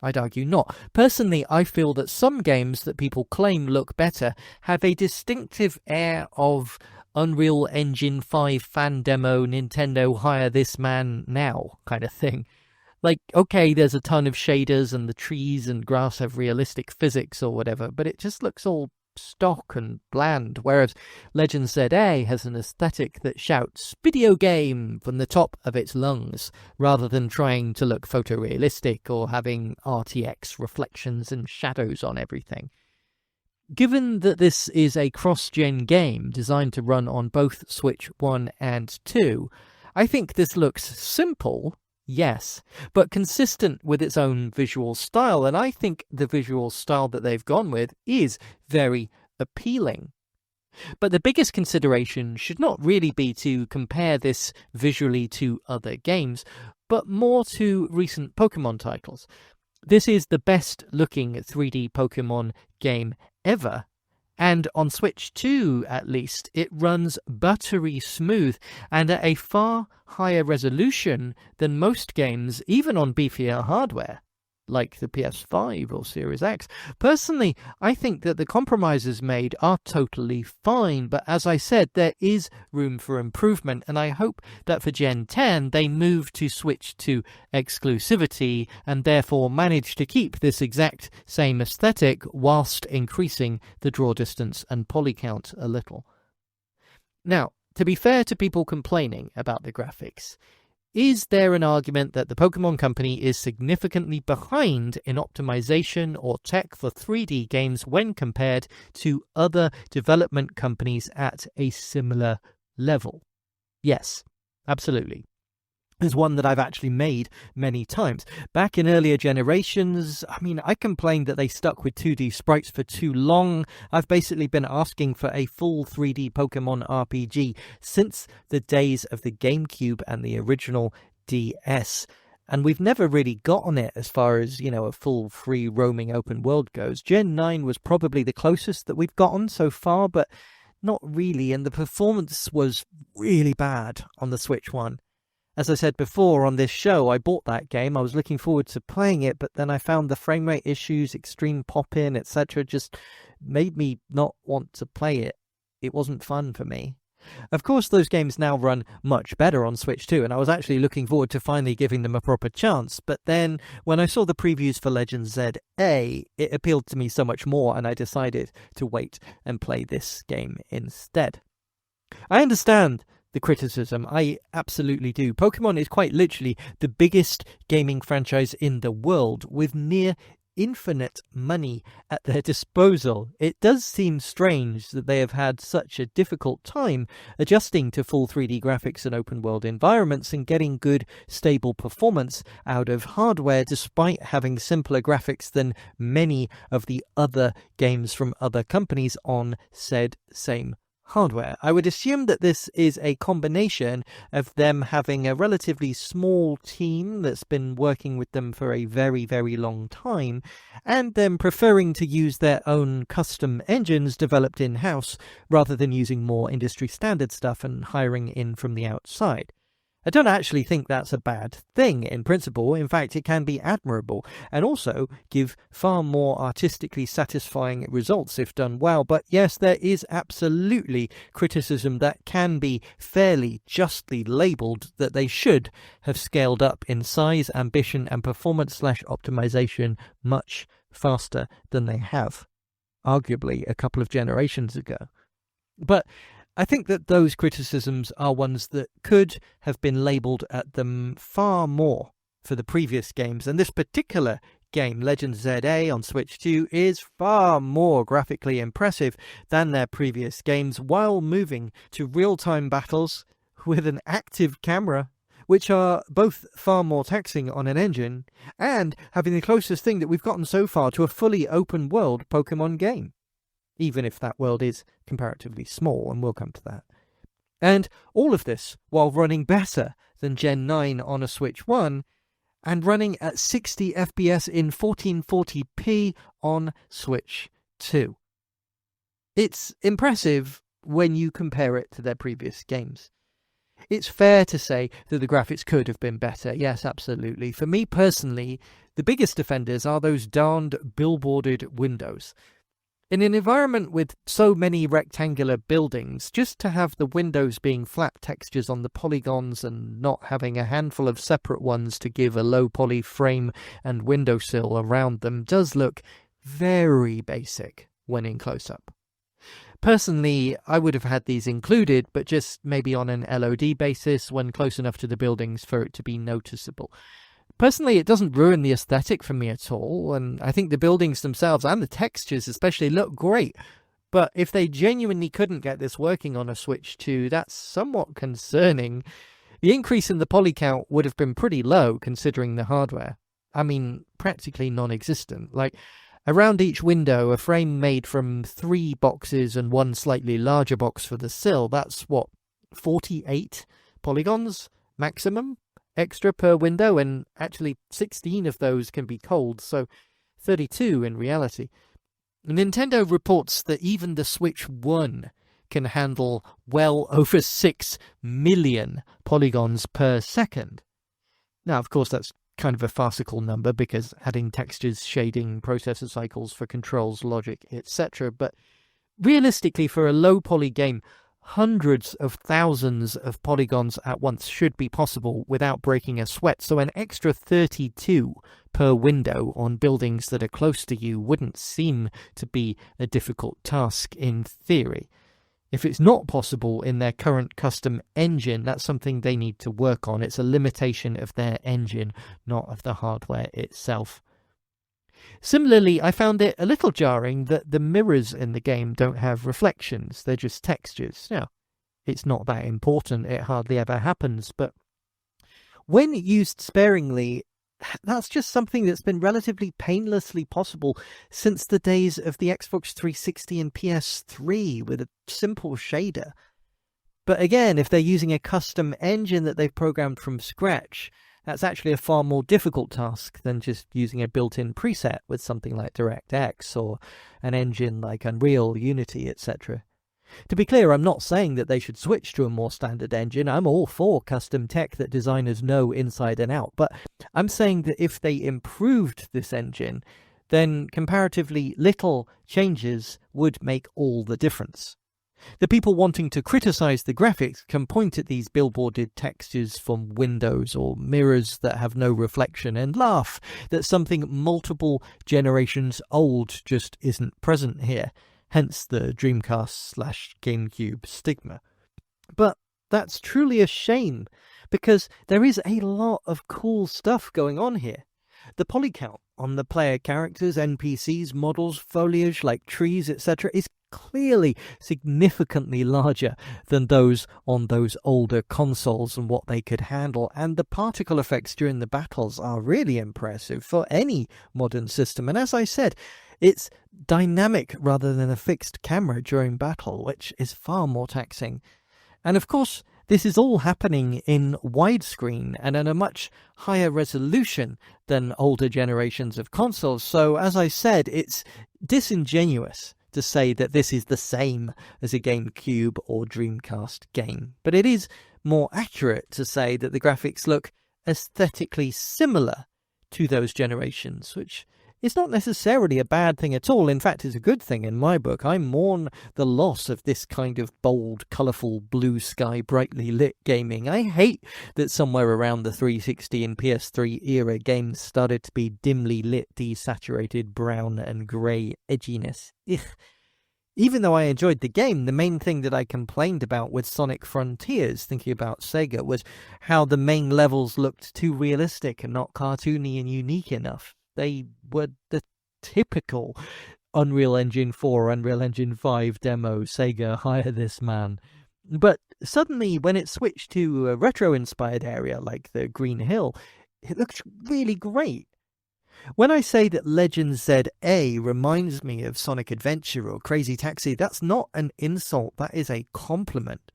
I'd argue not. Personally, I feel that some games that people claim look better have a distinctive air of Unreal Engine 5 fan demo, Nintendo hire this man now kind of thing. Like, okay, there's a ton of shaders and the trees and grass have realistic physics or whatever, but it just looks all stock and bland, whereas Legends Z-A has an aesthetic that shouts video game from the top of its lungs, rather than trying to look photorealistic or having RTX reflections and shadows on everything. Given that this is a cross-gen game designed to run on both Switch 1 and 2, I think this looks simple, yes, but consistent with its own visual style, and I think the visual style that they've gone with is very appealing. But the biggest consideration should not really be to compare this visually to other games, but more to recent Pokémon titles. This is the best looking 3D Pokémon game ever, and on Switch 2 at least, it runs buttery smooth and at a far higher resolution than most games, even on beefier hardware, like the PS5 or Series X. Personally, I think that the compromises made are totally fine, but as I said, there is room for improvement, and I hope that for Gen 10 they move to switch to exclusivity and therefore manage to keep this exact same aesthetic whilst increasing the draw distance and poly count a little. Now, to be fair to people complaining about the graphics, is there an argument that the Pokémon Company is significantly behind in optimization or tech for 3D games when compared to other development companies at a similar level? Yes, absolutely. There's one that I've actually made many times. Back in earlier generations, I complained that they stuck with 2D sprites for too long. I've basically been asking for a full 3D Pokemon RPG since the days of the GameCube and the original DS. And we've never really gotten it as far as, a full free roaming open world goes. Gen 9 was probably the closest that we've gotten so far, but not really. And the performance was really bad on the Switch 1. As I said before on this show, I bought that game. I was looking forward to playing it, but then I found the frame rate issues, extreme pop-in, etc. just made me not want to play it. It wasn't fun for me. Of course, those games now run much better on Switch too, and I was actually looking forward to finally giving them a proper chance. But then, when I saw the previews for Legends Z-A, it appealed to me so much more, and I decided to wait and play this game instead. I understand the criticism. I absolutely do. Pokémon is quite literally the biggest gaming franchise in the world, with near infinite money at their disposal. It does seem strange that they have had such a difficult time adjusting to full 3D graphics and open world environments and getting good, stable performance out of hardware, despite having simpler graphics than many of the other games from other companies on said same hardware. I would assume that this is a combination of them having a relatively small team that's been working with them for a very, very long time, and them preferring to use their own custom engines developed in-house rather than using more industry standard stuff and hiring in from the outside. I don't actually think that's a bad thing in principle. In fact, it can be admirable and also give far more artistically satisfying results if done well. But yes, there is absolutely criticism that can be fairly justly labelled that they should have scaled up in size, ambition and performance/optimization much faster than they have, arguably a couple of generations ago. But I think that those criticisms are ones that could have been labelled at them far more for the previous games, and this particular game, Legends Z-A on Switch 2, is far more graphically impressive than their previous games, while moving to real-time battles with an active camera, which are both far more taxing on an engine, and having the closest thing that we've gotten so far to a fully open-world Pokémon game, even if that world is comparatively small, and we'll come to that. And all of this while running better than Gen 9 on a Switch 1, and running at 60 FPS in 1440p on Switch 2. It's impressive when you compare it to their previous games. It's fair to say that the graphics could have been better, yes, absolutely. For me personally, the biggest offenders are those darned billboarded windows. In an environment with so many rectangular buildings, just to have the windows being flat textures on the polygons and not having a handful of separate ones to give a low poly frame and windowsill around them does look very basic when in close-up. Personally, I would have had these included, but just maybe on an LOD basis when close enough to the buildings for it to be noticeable. Personally, it doesn't ruin the aesthetic for me at all, and I think the buildings themselves and the textures especially look great. But if they genuinely couldn't get this working on a Switch 2, that's somewhat concerning. The increase in the poly count would have been pretty low considering the hardware. I mean, practically non-existent. Like, around each window, a frame made from 3 boxes and one slightly larger box for the sill. That's, 48 polygons maximum? Extra per window, and actually 16 of those can be cold, so 32 in reality. Nintendo reports that even the Switch 1 can handle well over 6 million polygons per second. Now, of course, that's kind of a farcical number because adding textures, shading, processor cycles for controls, logic, etc. But realistically, for a low poly game, hundreds of thousands of polygons at once should be possible without breaking a sweat, so an extra 32 per window on buildings that are close to you wouldn't seem to be a difficult task in theory. If it's not possible in their current custom engine, that's something they need to work on. It's a limitation of their engine, not of the hardware itself. Similarly, I found it a little jarring that the mirrors in the game don't have reflections, they're just textures. Now, it's not that important, it hardly ever happens, but when used sparingly, that's just something that's been relatively painlessly possible since the days of the Xbox 360 and PS3 with a simple shader. But again, if they're using a custom engine that they've programmed from scratch, that's actually a far more difficult task than just using a built-in preset with something like DirectX or an engine like Unreal, Unity, etc. To be clear, I'm not saying that they should switch to a more standard engine. I'm all for custom tech that designers know inside and out, but I'm saying that if they improved this engine, then comparatively little changes would make all the difference. The people wanting to criticize the graphics can point at these billboarded textures from windows or mirrors that have no reflection and laugh that something multiple generations old just isn't present here, hence the Dreamcast/GameCube stigma. But that's truly a shame, because there is a lot of cool stuff going on here. The poly count on the player characters, NPCs, models, foliage like trees, etc. is clearly significantly larger than those on those older consoles and what they could handle, and the particle effects during the battles are really impressive for any modern system. And as I said, it's dynamic rather than a fixed camera during battle, which is far more taxing. And of course, this is all happening in widescreen and at a much higher resolution than older generations of consoles. So, as I said, it's disingenuous to say that this is the same as a GameCube or Dreamcast game. But it is more accurate to say that the graphics look aesthetically similar to those generations, which is not necessarily a bad thing at all. In fact, it's a good thing in my book. I mourn the loss of this kind of bold, colourful, blue sky, brightly lit gaming. I hate that somewhere around the 360 and PS3 era games started to be dimly lit, desaturated brown and grey edginess. Ugh. Even though I enjoyed the game, the main thing that I complained about with Sonic Frontiers, thinking about Sega, was how the main levels looked too realistic and not cartoony and unique enough. They were the typical Unreal Engine 4, Unreal Engine 5 demo, Sega, hire this man. But suddenly, when it switched to a retro-inspired area like the Green Hill, it looked really great. When I say that Legends Z-A reminds me of Sonic Adventure or Crazy Taxi, that's not an insult, that is a compliment.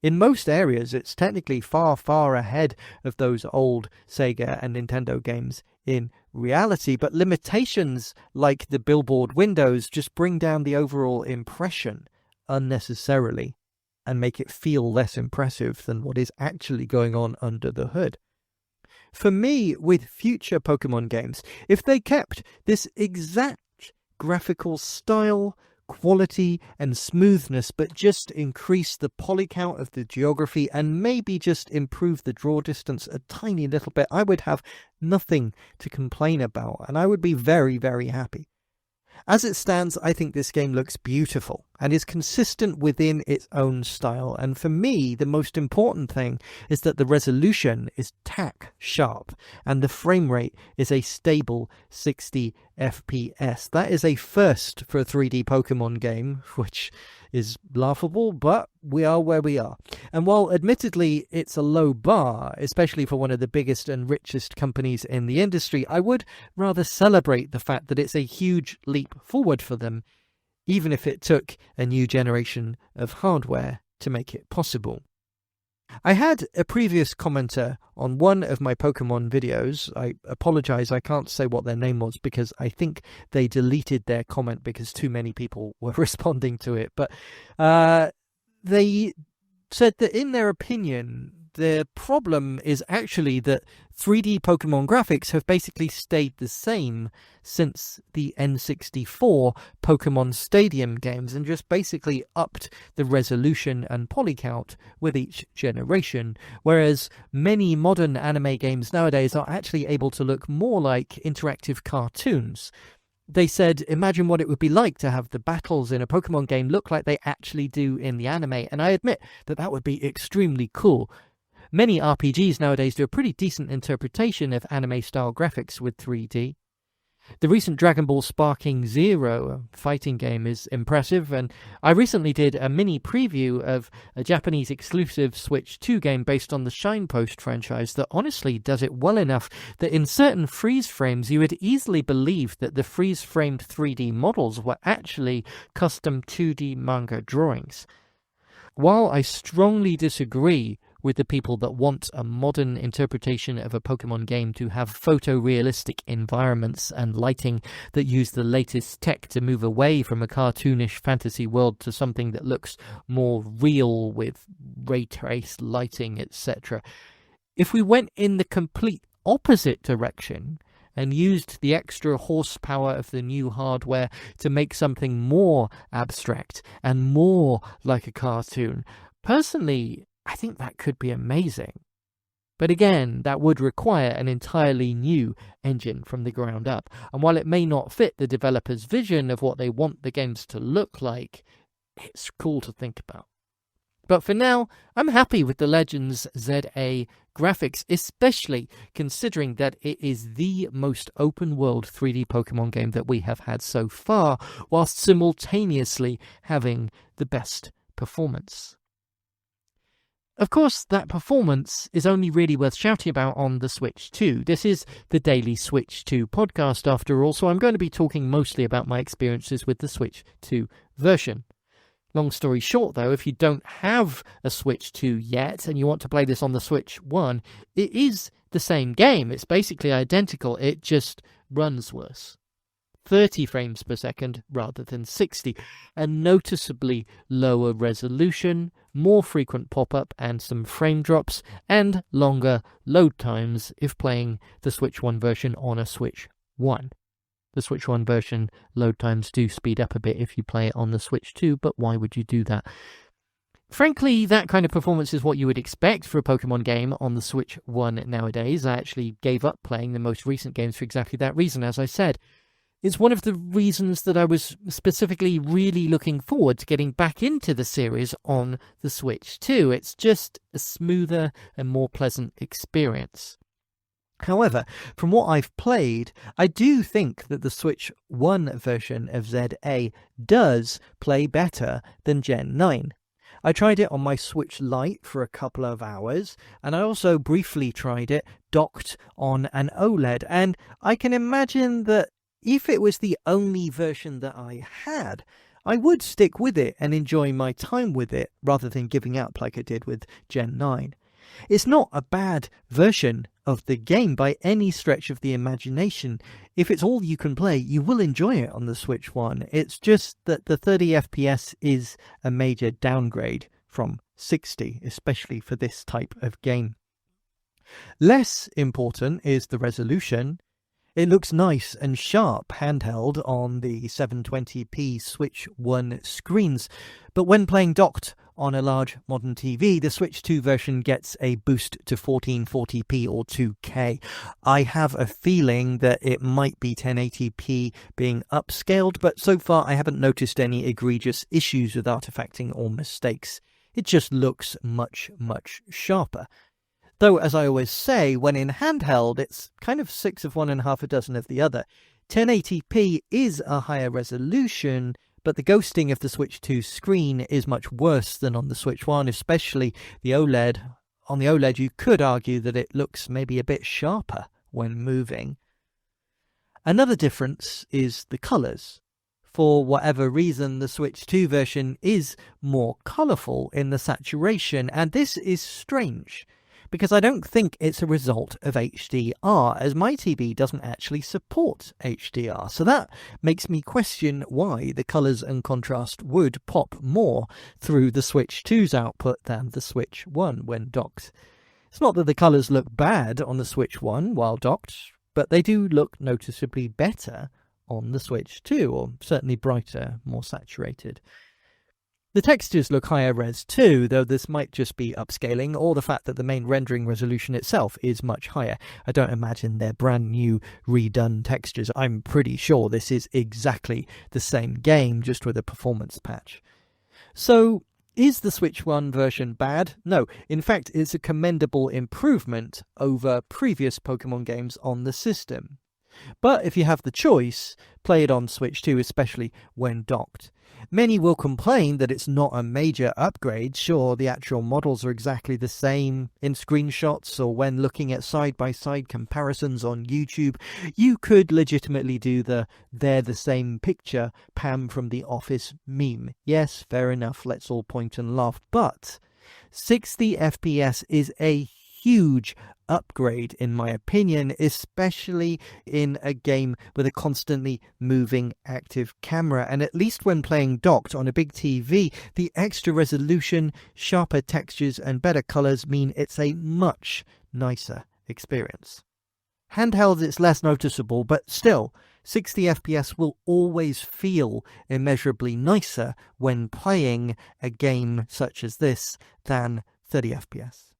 In most areas, it's technically far, far ahead of those old Sega and Nintendo games in reality, but limitations like the billboard windows just bring down the overall impression unnecessarily and make it feel less impressive than what is actually going on under the hood. For me, with future Pokemon games, if they kept this exact graphical style, quality and smoothness, but just increase the poly count of the geography and maybe just improve the draw distance a tiny little bit, I would have nothing to complain about, and I would be very, very happy. As it stands, I think this game looks beautiful and is consistent within its own style, and for me, the most important thing is that the resolution is tack sharp and the frame rate is a stable 60 FPS. That is a first for a 3D Pokemon game, which is laughable, but we are where we are. And while admittedly it's a low bar, especially for one of the biggest and richest companies in the industry, I would rather celebrate the fact that it's a huge leap forward for them, even if it took a new generation of hardware to make it possible. I had a previous commenter on one of my Pokemon videos. I apologize, I can't say what their name was because I think they deleted their comment because too many people were responding to it. But they said that in their opinion, the problem is actually that 3D Pokemon graphics have basically stayed the same since the N64 Pokemon Stadium games and just basically upped the resolution and poly count with each generation, whereas many modern anime games nowadays are actually able to look more like interactive cartoons. They said, imagine what it would be like to have the battles in a Pokemon game look like they actually do in the anime, and I admit that that would be extremely cool. Many RPGs nowadays do a pretty decent interpretation of anime-style graphics with 3D. The recent Dragon Ball Sparking Zero fighting game is impressive, and I recently did a mini preview of a Japanese exclusive Switch 2 game based on the Shinepost franchise that honestly does it well enough that in certain freeze frames you would easily believe that the freeze-framed 3D models were actually custom 2D manga drawings. While I strongly disagree with the people that want a modern interpretation of a Pokemon game to have photorealistic environments and lighting that use the latest tech to move away from a cartoonish fantasy world to something that looks more real with ray trace lighting, etc. If we went in the complete opposite direction and used the extra horsepower of the new hardware to make something more abstract and more like a cartoon, personally, I think that could be amazing. But again, that would require an entirely new engine from the ground up. And while it may not fit the developer's vision of what they want the games to look like, it's cool to think about. But for now, I'm happy with the Legends Z-A graphics, especially considering that it is the most open-world 3D Pokemon game that we have had so far, whilst simultaneously having the best performance. Of course, that performance is only really worth shouting about on the Switch 2. This is the Daily Switch 2 podcast after all, so I'm going to be talking mostly about my experiences with the Switch 2 version. Long story short, though, if you don't have a Switch 2 yet and you want to play this on the Switch 1, it is the same game. It's basically identical. It just runs worse. 30 frames per second rather than 60, a noticeably lower resolution, more frequent pop-up and some frame drops, and longer load times if playing the Switch 1 version on a Switch 1. The Switch 1 version load times do speed up a bit if you play it on the Switch 2, but why would you do that? Frankly, that kind of performance is what you would expect for a Pokemon game on the Switch 1 nowadays. I actually gave up playing the most recent games for exactly that reason, as I said. It's one of the reasons that I was specifically really looking forward to getting back into the series on the Switch 2. It's just a smoother and more pleasant experience. However, from what I've played, I do think that the Switch 1 version of Z-A does play better than Gen 9. I tried it on my Switch Lite for a couple of hours, and I also briefly tried it docked on an OLED, and I can imagine that if it was the only version that I had, I would stick with it and enjoy my time with it rather than giving up like I did with Gen 9. It's not a bad version of the game by any stretch of the imagination. If it's all you can play, you will enjoy it on the Switch 1. It's just that the 30 FPS is a major downgrade from 60, especially for this type of game. Less important is the resolution. It looks nice and sharp handheld on the 720p Switch 1 screens, but when playing docked on a large modern TV, the Switch 2 version gets a boost to 1440p or 2K. I have a feeling that it might be 1080p being upscaled, but so far I haven't noticed any egregious issues with artifacting or mistakes. It just looks much, much sharper. Though, as I always say, when in handheld, it's kind of 6 of one and half a dozen of the other. 1080p is a higher resolution, but the ghosting of the Switch 2 screen is much worse than on the Switch 1, especially the OLED. On the OLED, you could argue that it looks maybe a bit sharper when moving. Another difference is the colours. For whatever reason, the Switch 2 version is more colourful in the saturation, and this is strange, because I don't think it's a result of HDR, as my TV doesn't actually support HDR. So that makes me question why the colours and contrast would pop more through the Switch 2's output than the Switch 1 when docked. It's not that the colours look bad on the Switch 1 while docked, but they do look noticeably better on the Switch 2, or certainly brighter, more saturated. The textures look higher res too, though this might just be upscaling, or the fact that the main rendering resolution itself is much higher. I don't imagine they're brand new, redone textures. I'm pretty sure this is exactly the same game, just with a performance patch. So, is the Switch 1 version bad? No, in fact it's a commendable improvement over previous Pokemon games on the system. But if you have the choice, play it on Switch 2, especially when docked. Many will complain that it's not a major upgrade. Sure, the actual models are exactly the same in screenshots or when looking at side-by-side comparisons on YouTube. You could legitimately do the "they're the same picture" Pam from The Office meme. Yes, fair enough, let's all point and laugh. But 60 FPS is a huge upgrade in my opinion, especially in a game with a constantly moving active camera. And at least when playing docked on a big TV, the extra resolution, sharper textures and better colors mean it's a much nicer experience. Handheld, it's less noticeable, but still 60 FPS will always feel immeasurably nicer when playing a game such as this than 30 FPS.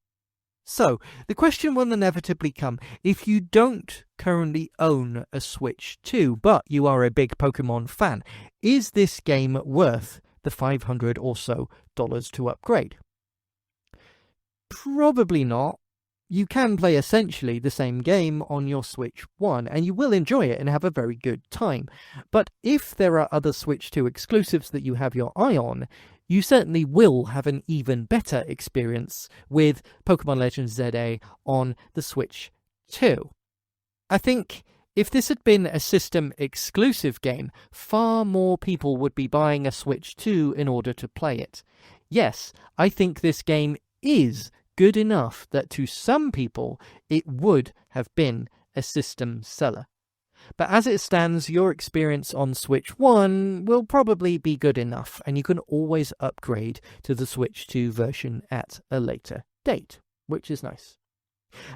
So, the question will inevitably come, if you don't currently own a Switch 2, but you are a big Pokemon fan, is this game worth the $500 or so to upgrade? Probably not. You can play essentially the same game on your Switch 1, and you will enjoy it and have a very good time. But if there are other Switch 2 exclusives that you have your eye on, you certainly will have an even better experience with Pokémon Legends Z-A on the Switch 2. I think if this had been a system-exclusive game, far more people would be buying a Switch 2 in order to play it. Yes, I think this game is good enough that to some people it would have been a system seller. But as it stands, your experience on Switch 1 will probably be good enough, and you can always upgrade to the Switch 2 version at a later date, which is nice.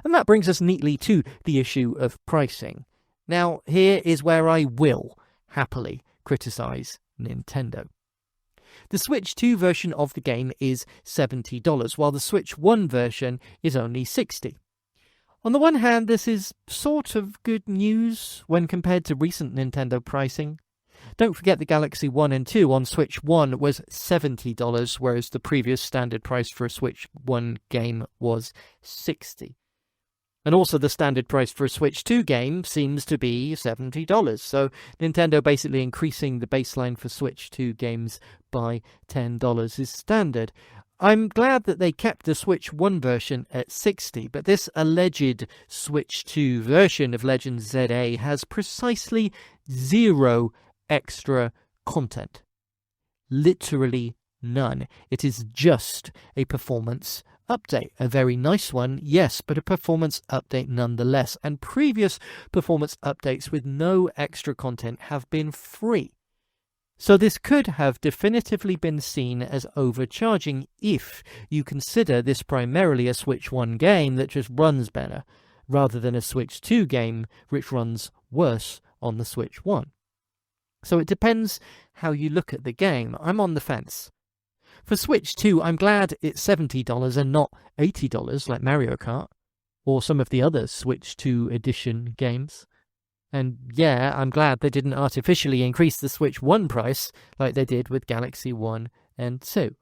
And that brings us neatly to the issue of pricing. Now, here is where I will happily criticize Nintendo. The Switch 2 version of the game is $70, while the Switch 1 version is only $60. On the one hand, this is sort of good news when compared to recent Nintendo pricing. Don't forget the Galaxy 1 and 2 on Switch 1 was $70, whereas the previous standard price for a Switch 1 game was $60. And also the standard price for a Switch 2 game seems to be $70. So Nintendo basically increasing the baseline for Switch 2 games by $10 is standard. I'm glad that they kept the Switch 1 version at $60, but this alleged Switch 2 version of Legends Z-A has precisely 0 extra content. Literally none. It is just a performance update. A very nice one, yes, but a performance update nonetheless. And previous performance updates with no extra content have been free. So this could have definitively been seen as overcharging if you consider this primarily a Switch 1 game that just runs better, rather than a Switch 2 game which runs worse on the Switch 1. So it depends how you look at the game. I'm on the fence. For Switch 2, I'm glad it's $70 and not $80 like Mario Kart, or some of the other Switch 2 edition games. And yeah, I'm glad they didn't artificially increase the Switch 1 price like they did with Galaxy 1 and 2.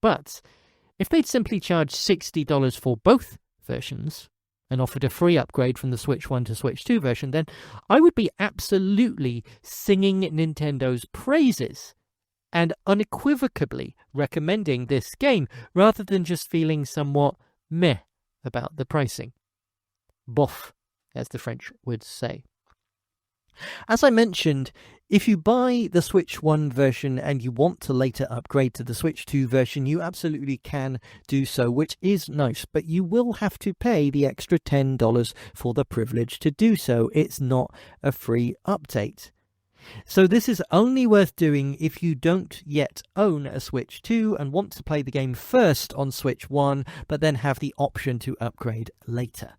But if they'd simply charged $60 for both versions and offered a free upgrade from the Switch 1 to Switch 2 version, then I would be absolutely singing Nintendo's praises and unequivocally recommending this game rather than just feeling somewhat meh about the pricing. Bof, as the French would say. As I mentioned, if you buy the Switch 1 version and you want to later upgrade to the Switch 2 version, you absolutely can do so, which is nice, but you will have to pay the extra $10 for the privilege to do so. It's not a free update. So this is only worth doing if you don't yet own a Switch 2 and want to play the game first on Switch 1, but then have the option to upgrade later.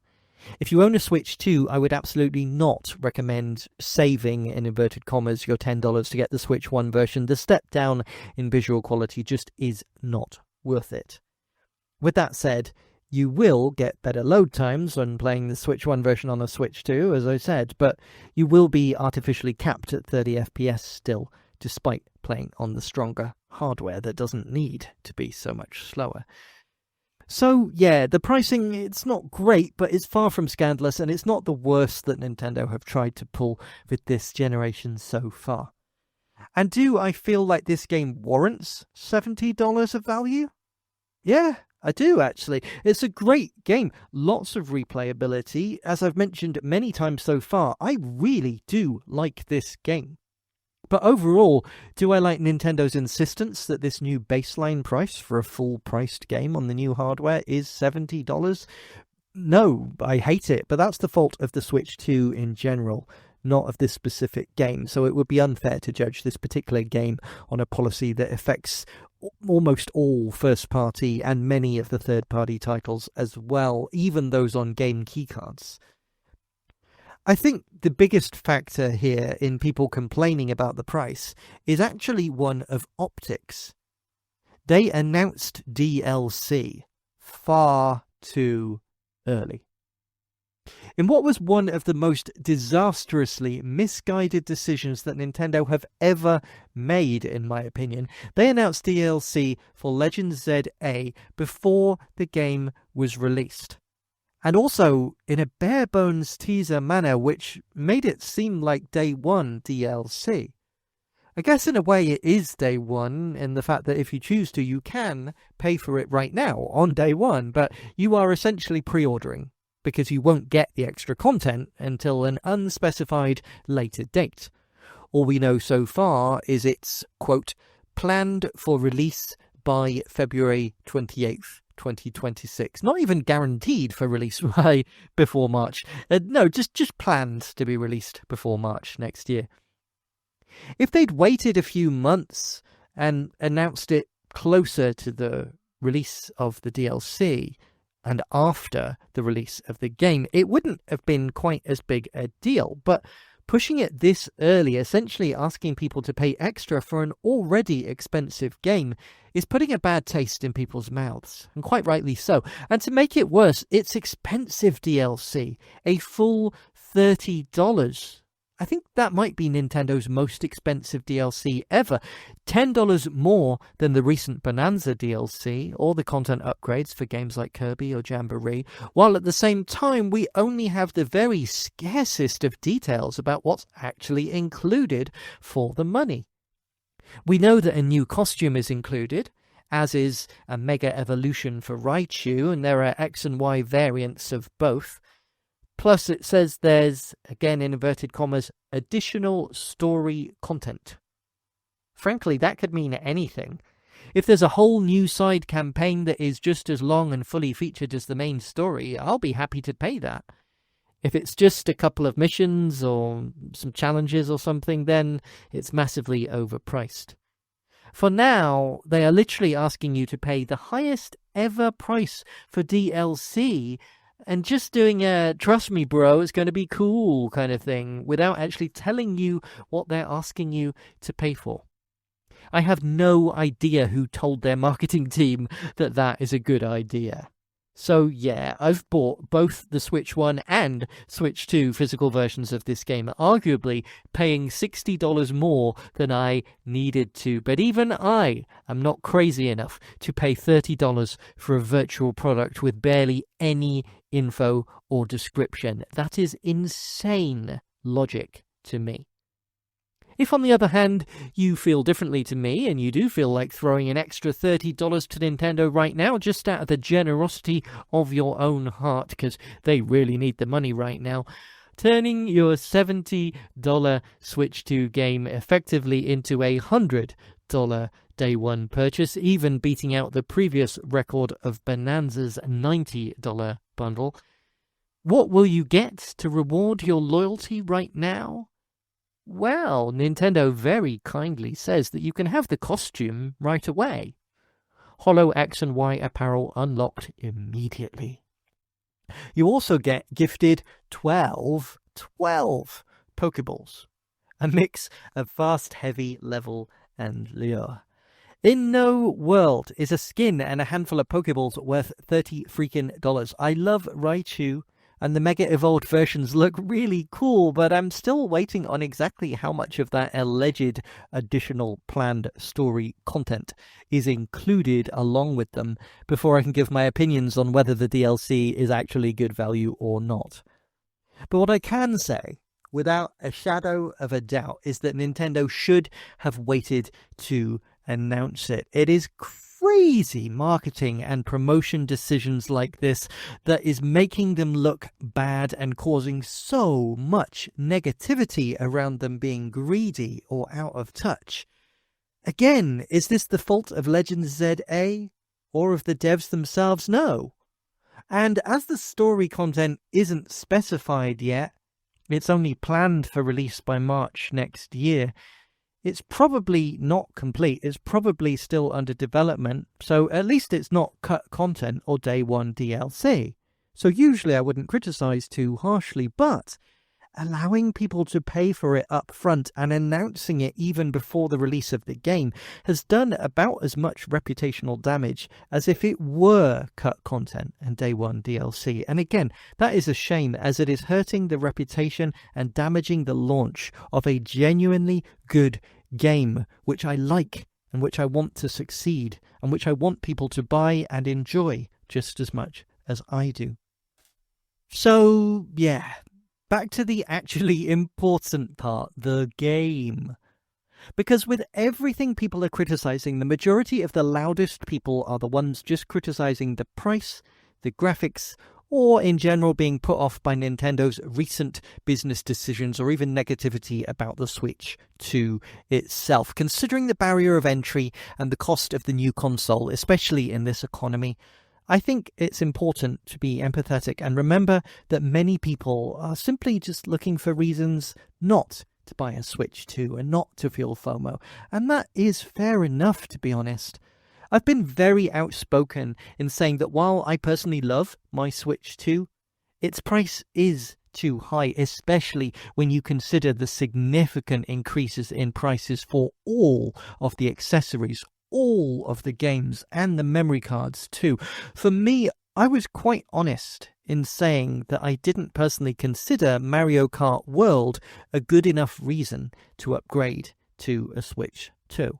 If you own a Switch 2, I would absolutely not recommend saving, in inverted commas, your $10 to get the Switch 1 version. The step down in visual quality just is not worth it. With that said, you will get better load times when playing the Switch 1 version on a Switch 2, as I said, but you will be artificially capped at 30 FPS still, despite playing on the stronger hardware that doesn't need to be so much slower. So, yeah, the pricing, it's not great, but it's far from scandalous, and it's not the worst that Nintendo have tried to pull with this generation so far. And do I feel like this game warrants $70 of value? Yeah, I do, actually. It's a great game. Lots of replayability. As I've mentioned many times so far, I really do like this game. But overall, do I like Nintendo's insistence that this new baseline price for a full-priced game on the new hardware is $70? No, I hate it, but that's the fault of the Switch 2 in general, not of this specific game. So it would be unfair to judge this particular game on a policy that affects almost all first-party and many of the third-party titles as well, even those on game keycards. I think the biggest factor here in people complaining about the price is actually one of optics. They announced DLC far too early. In what was one of the most disastrously misguided decisions that Nintendo have ever made, in my opinion, they announced DLC for Legends Z-A before the game was released. And also in a bare-bones teaser manner, which made it seem like day one DLC. I guess in a way it is day one, in the fact that if you choose to, you can pay for it right now on day one, but you are essentially pre-ordering, because you won't get the extra content until an unspecified later date. All we know so far is it's, quote, planned for release by February 28th. 2026. Not even guaranteed for release before March. No, just planned to be released before March next year. If they'd waited a few months and announced it closer to the release of the DLC and after the release of the game, it wouldn't have been quite as big a deal. But pushing it this early, essentially asking people to pay extra for an already expensive game, is putting a bad taste in people's mouths, and quite rightly so. And to make it worse, it's expensive DLC, a full $30. I think that might be Nintendo's most expensive DLC ever. $10 more than the recent Bonanza DLC or the content upgrades for games like Kirby or Jamboree, while at the same time we only have the very scarcest of details about what's actually included for the money. We know that a new costume is included, as is a Mega Evolution for Raichu, and there are X and Y variants of both. Plus, it says there's, again in inverted commas, additional story content. Frankly, that could mean anything. If there's a whole new side campaign that is just as long and fully featured as the main story, I'll be happy to pay that. If it's just a couple of missions or some challenges or something, then it's massively overpriced. For now, they are literally asking you to pay the highest ever price for DLC and just doing a trust me bro, it's going to be cool kind of thing without actually telling you what they're asking you to pay for. I have no idea who told their marketing team that that is a good idea. So yeah, I've bought both the Switch 1 and Switch 2 physical versions of this game, arguably paying $60 more than I needed to. But even I am not crazy enough to pay $30 for a virtual product with barely any info or description. That is insane logic to me. If, on the other hand, you feel differently to me and you do feel like throwing an extra $30 to Nintendo right now just out of the generosity of your own heart, because they really need the money right now, turning your $70 Switch 2 game effectively into a $100 day one purchase, even beating out the previous record of Bonanza's $90 bundle, what will you get to reward your loyalty right now? Well, Nintendo very kindly says that you can have the costume right away. Holo X and Y apparel unlocked immediately. You also get gifted 12 Pokeballs, a mix of fast, heavy, level, and lure. In no world is a skin and a handful of Pokeballs worth $30 I love Raichu, and the Mega Evolved versions look really cool, but I'm still waiting on exactly how much of that alleged additional planned story content is included along with them before I can give my opinions on whether the DLC is actually good value or not. But what I can say, without a shadow of a doubt, is that Nintendo should have waited to announce it. It is crazy marketing and promotion decisions like this that is making them look bad and causing so much negativity around them being greedy or out of touch. Again, is this the fault of Legends Z-A or of the devs themselves? No. And as the story content isn't specified yet, it's only planned for release by March next year, it's probably not complete. It's probably still under development, so at least it's not cut content or day one DLC. So usually I wouldn't criticize too harshly, but allowing people to pay for it up front and announcing it even before the release of the game has done about as much reputational damage as if it were cut content and day one DLC. And again, that is a shame, as it is hurting the reputation and damaging the launch of a genuinely good game, which I like and which I want to succeed and which I want people to buy and enjoy just as much as I do. So, yeah. Back to the actually important part, the game. Because with everything people are criticizing, the majority of the loudest people are the ones just criticizing the price, the graphics, or in general being put off by Nintendo's recent business decisions or even negativity about the Switch 2 itself. Considering the barrier of entry and the cost of the new console, especially in this economy, I think it's important to be empathetic and remember that many people are simply just looking for reasons not to buy a Switch 2 and not to feel FOMO. And that is fair enough, to be honest. I've been very outspoken in saying that while I personally love my Switch 2, its price is too high, especially when you consider the significant increases in prices for all of the accessories, all of the games, and the memory cards too. For me, I was quite honest in saying that I didn't personally consider Mario Kart World a good enough reason to upgrade to a Switch 2.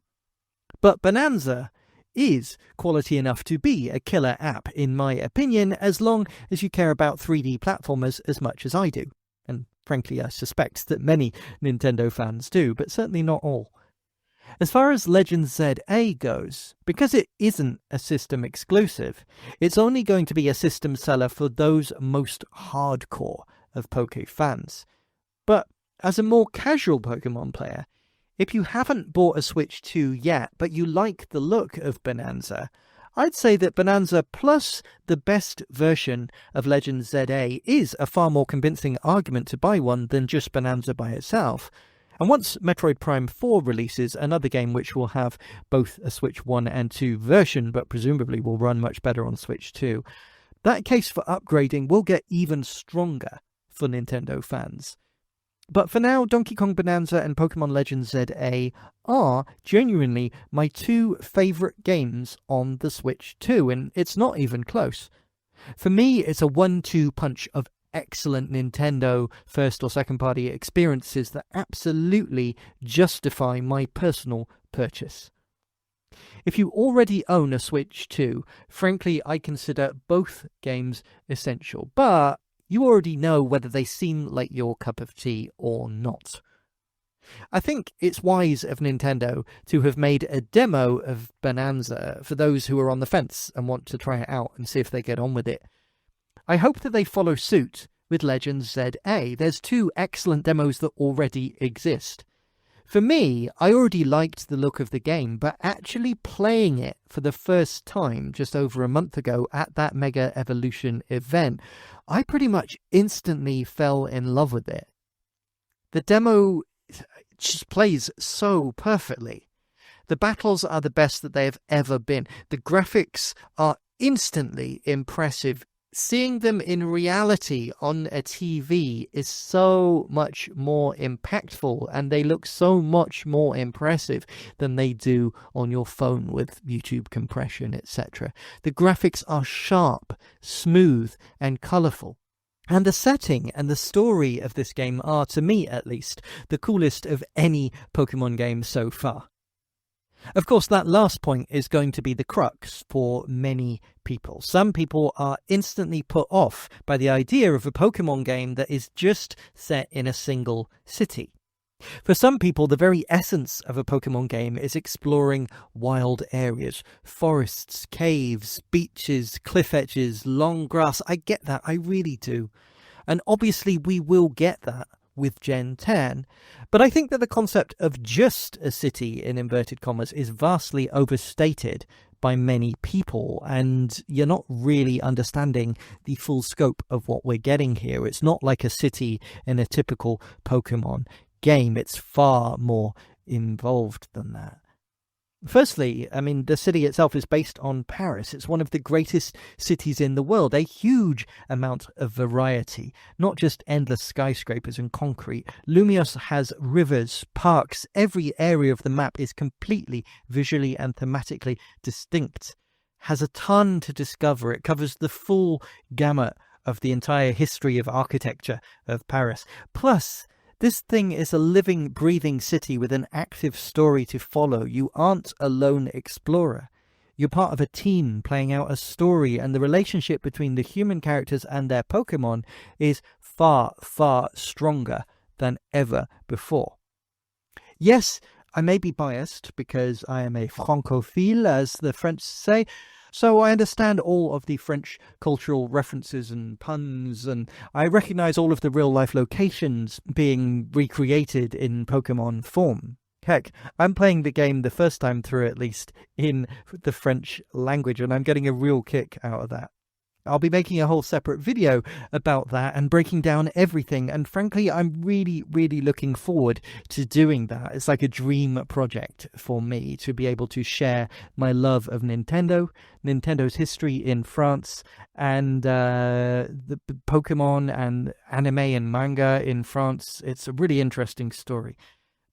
But Bonanza is quality enough to be a killer app, in my opinion, as long as you care about 3D platformers as much as I do. And frankly, I suspect that many Nintendo fans do, but certainly not all. As far as Legends Z-A goes, because it isn't a system exclusive, it's only going to be a system seller for those most hardcore of Poké fans. But as a more casual Pokemon player, if you haven't bought a Switch 2 yet, but you like the look of Bonanza, I'd say that Bonanza plus the best version of Legends Z-A is a far more convincing argument to buy one than just Bonanza by itself. And once Metroid Prime 4 releases, another game which will have both a Switch 1 and 2 version, but presumably will run much better on Switch 2, that case for upgrading will get even stronger for Nintendo fans. But for now, Donkey Kong Bonanza and Pokémon Legends Z-A are genuinely my two favourite games on the Switch 2, and it's not even close. For me, it's a 1-2 punch of excellent Nintendo first or second party experiences that absolutely justify my personal purchase. If you already own a Switch 2, frankly I consider both games essential, but you already know whether they seem like your cup of tea or not. I think it's wise of Nintendo to have made a demo of Bonanza for those who are on the fence and want to try it out and see if they get on with it. I hope that they follow suit with Legends Z-A. There's two excellent demos that already exist. For me, I already liked the look of the game, but actually playing it for the first time just over a month ago at that Mega Evolution event, I pretty much instantly fell in love with it. The demo just plays so perfectly. The battles are the best that they have ever been. The graphics are instantly impressive. Seeing them in reality on a TV is so much more impactful, and they look so much more impressive than they do on your phone with YouTube compression, etc. The graphics are sharp, smooth, and colourful. And the setting and the story of this game are, to me at least, the coolest of any Pokemon game so far. Of course, that last point is going to be the crux for many people. Some people are instantly put off by the idea of a Pokemon game that is just set in a single city. For some people, the very essence of a Pokemon game is exploring wild areas, forests, caves, beaches, cliff edges, long grass. I get that, I really do. And obviously we will get that with Gen 10. But I think that the concept of just a city, in inverted commas, is vastly overstated by many people, and you're not really understanding the full scope of what we're getting here. It's not like a city in a typical Pokemon game. It's far more involved than that. Firstly, I mean, the city itself is based on Paris. It's one of the greatest cities in the world, a huge amount of variety, not just endless skyscrapers and concrete. Lumios has rivers, parks. Every area of the map is completely visually and thematically distinct, has a ton to discover. It covers the full gamut of the entire history of architecture of Paris. Plus, this thing is a living, breathing city with an active story to follow. You aren't a lone explorer. You're part of a team playing out a story, and the relationship between the human characters and their Pokemon is far, far stronger than ever before. Yes, I may be biased because I am a francophile, as the French say, so I understand all of the French cultural references and puns, and I recognise all of the real-life locations being recreated in Pokemon form. Heck, I'm playing the game the first time through, at least, in the French language, and I'm getting a real kick out of that. I'll be making a whole separate video about that and breaking down everything, and frankly, I'm really, really looking forward to doing that. It's like a dream project for me to be able to share my love of Nintendo, Nintendo's history in France, and the Pokemon and anime and manga in France. It's a really interesting story.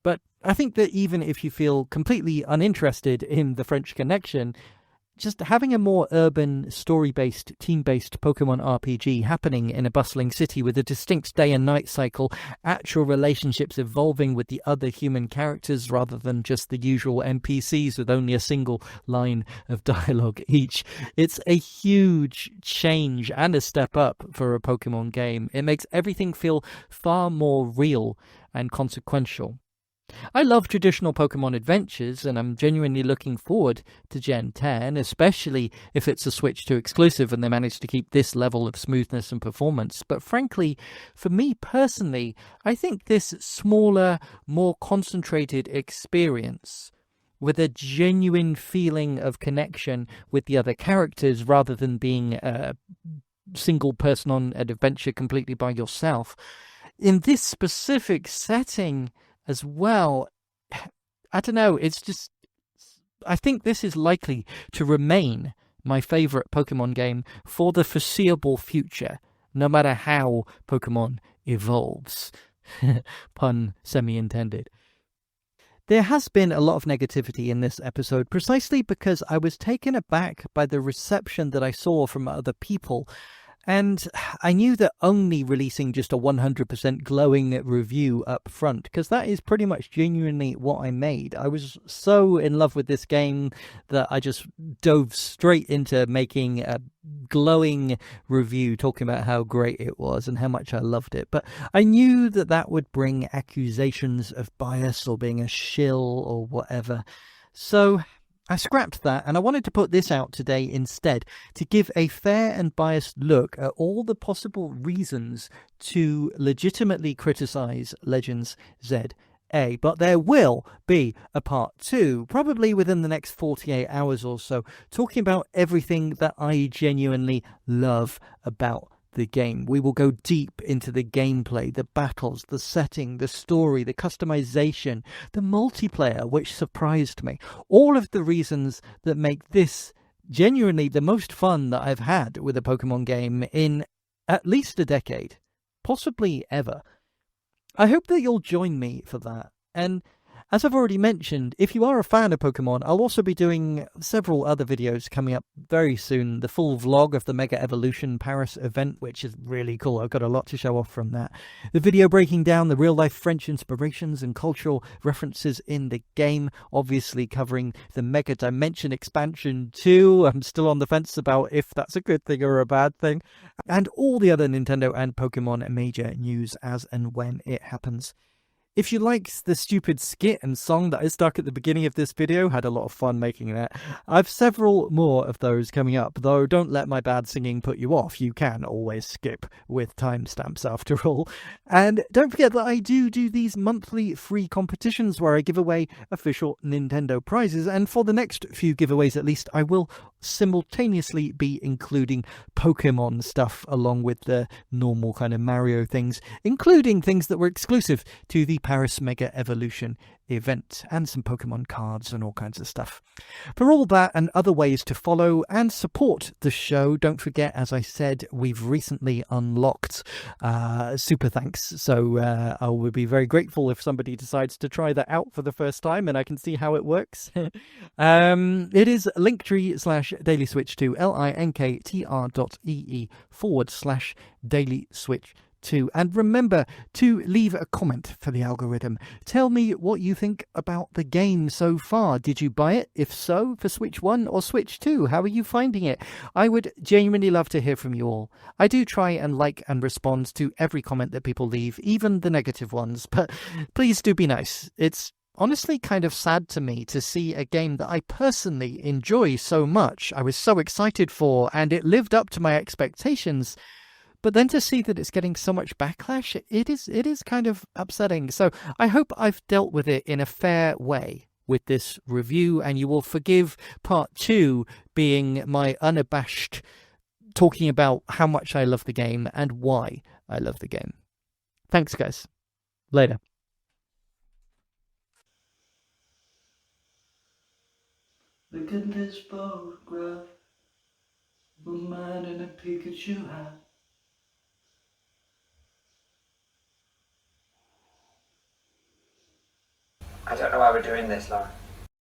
But I think that even if you feel completely uninterested in the French connection, just having a more urban, story-based, team-based Pokemon RPG happening in a bustling city with a distinct day and night cycle, actual relationships evolving with the other human characters rather than just the usual NPCs with only a single line of dialogue each. It's a huge change and a step up for a Pokemon game. It makes everything feel far more real and consequential. I love traditional Pokemon adventures, and I'm genuinely looking forward to Gen 10, especially if it's a Switch 2 exclusive and they manage to keep this level of smoothness and performance. But frankly, for me personally, I think this smaller, more concentrated experience with a genuine feeling of connection with the other characters rather than being a single person on an adventure completely by yourself, in this specific setting as well, I don't know, it's just, I think this is likely to remain my favourite Pokemon game for the foreseeable future, no matter how Pokemon evolves. Pun semi-intended. There has been a lot of negativity in this episode precisely because I was taken aback by the reception that I saw from other people. And I knew that only releasing just a 100% glowing review up front, because that is pretty much genuinely what I made. I was so in love with this game that I just dove straight into making a glowing review talking about how great it was and how much I loved it. But I knew that that would bring accusations of bias or being a shill or whatever. So I scrapped that, and I wanted to put this out today instead to give a fair and biased look at all the possible reasons to legitimately criticize Legends Z-A. But there will be a part 2, probably within the next 48 hours or so, talking about everything that I genuinely love about the game. We will go deep into the gameplay, the battles, the setting, the story, the customization, the multiplayer, which surprised me. All of the reasons that make this genuinely the most fun that I've had with a Pokemon game in at least a decade, possibly ever. I hope that you'll join me for that. And as I've already mentioned, if you are a fan of Pokemon, I'll also be doing several other videos coming up very soon. The full vlog of the Mega Evolution Paris event, which is really cool. I've got a lot to show off from that. The video breaking down the real-life French inspirations and cultural references in the game, obviously covering the Mega Dimension expansion too. I'm still on the fence about if that's a good thing or a bad thing. And all the other Nintendo and Pokemon major news as and when it happens. If you liked the stupid skit and song that I stuck at the beginning of this video, had a lot of fun making that. I've several more of those coming up, though don't let my bad singing put you off. You can always skip with timestamps after all. And don't forget that I do these monthly free competitions where I give away official Nintendo prizes, and for the next few giveaways at least, I will simultaneously be including Pokemon stuff along with the normal kind of Mario things, including things that were exclusive to the Paris Mega Evolution event, and some Pokemon cards and all kinds of stuff. For all that and other ways to follow and support the show, don't forget, as I said, we've recently unlocked Super Thanks, so I will be very grateful if somebody decides to try that out for the first time and I can see how it works. It is linktree/dailyswitch2, linktr.ee/dailyswitch2. And remember to leave a comment for the algorithm. Tell me what you think about the game so far. Did you buy it? If so, for Switch 1 or Switch 2? How are you finding it? I would genuinely love to hear from you all. I do try and like and respond to every comment that people leave, even the negative ones, but please do be nice. It's honestly kind of sad to me to see a game that I personally enjoy so much, I was so excited for, and it lived up to my expectations. But then to see that it's getting so much backlash, it is kind of upsetting. So I hope I've dealt with it in a fair way with this review, and you will forgive part 2 being my unabashed talking about how much I love the game and why I love the game. Thanks, guys. Later. Look at this photograph of a man in a Pikachu hat. I don't know why we're doing this, Lauren.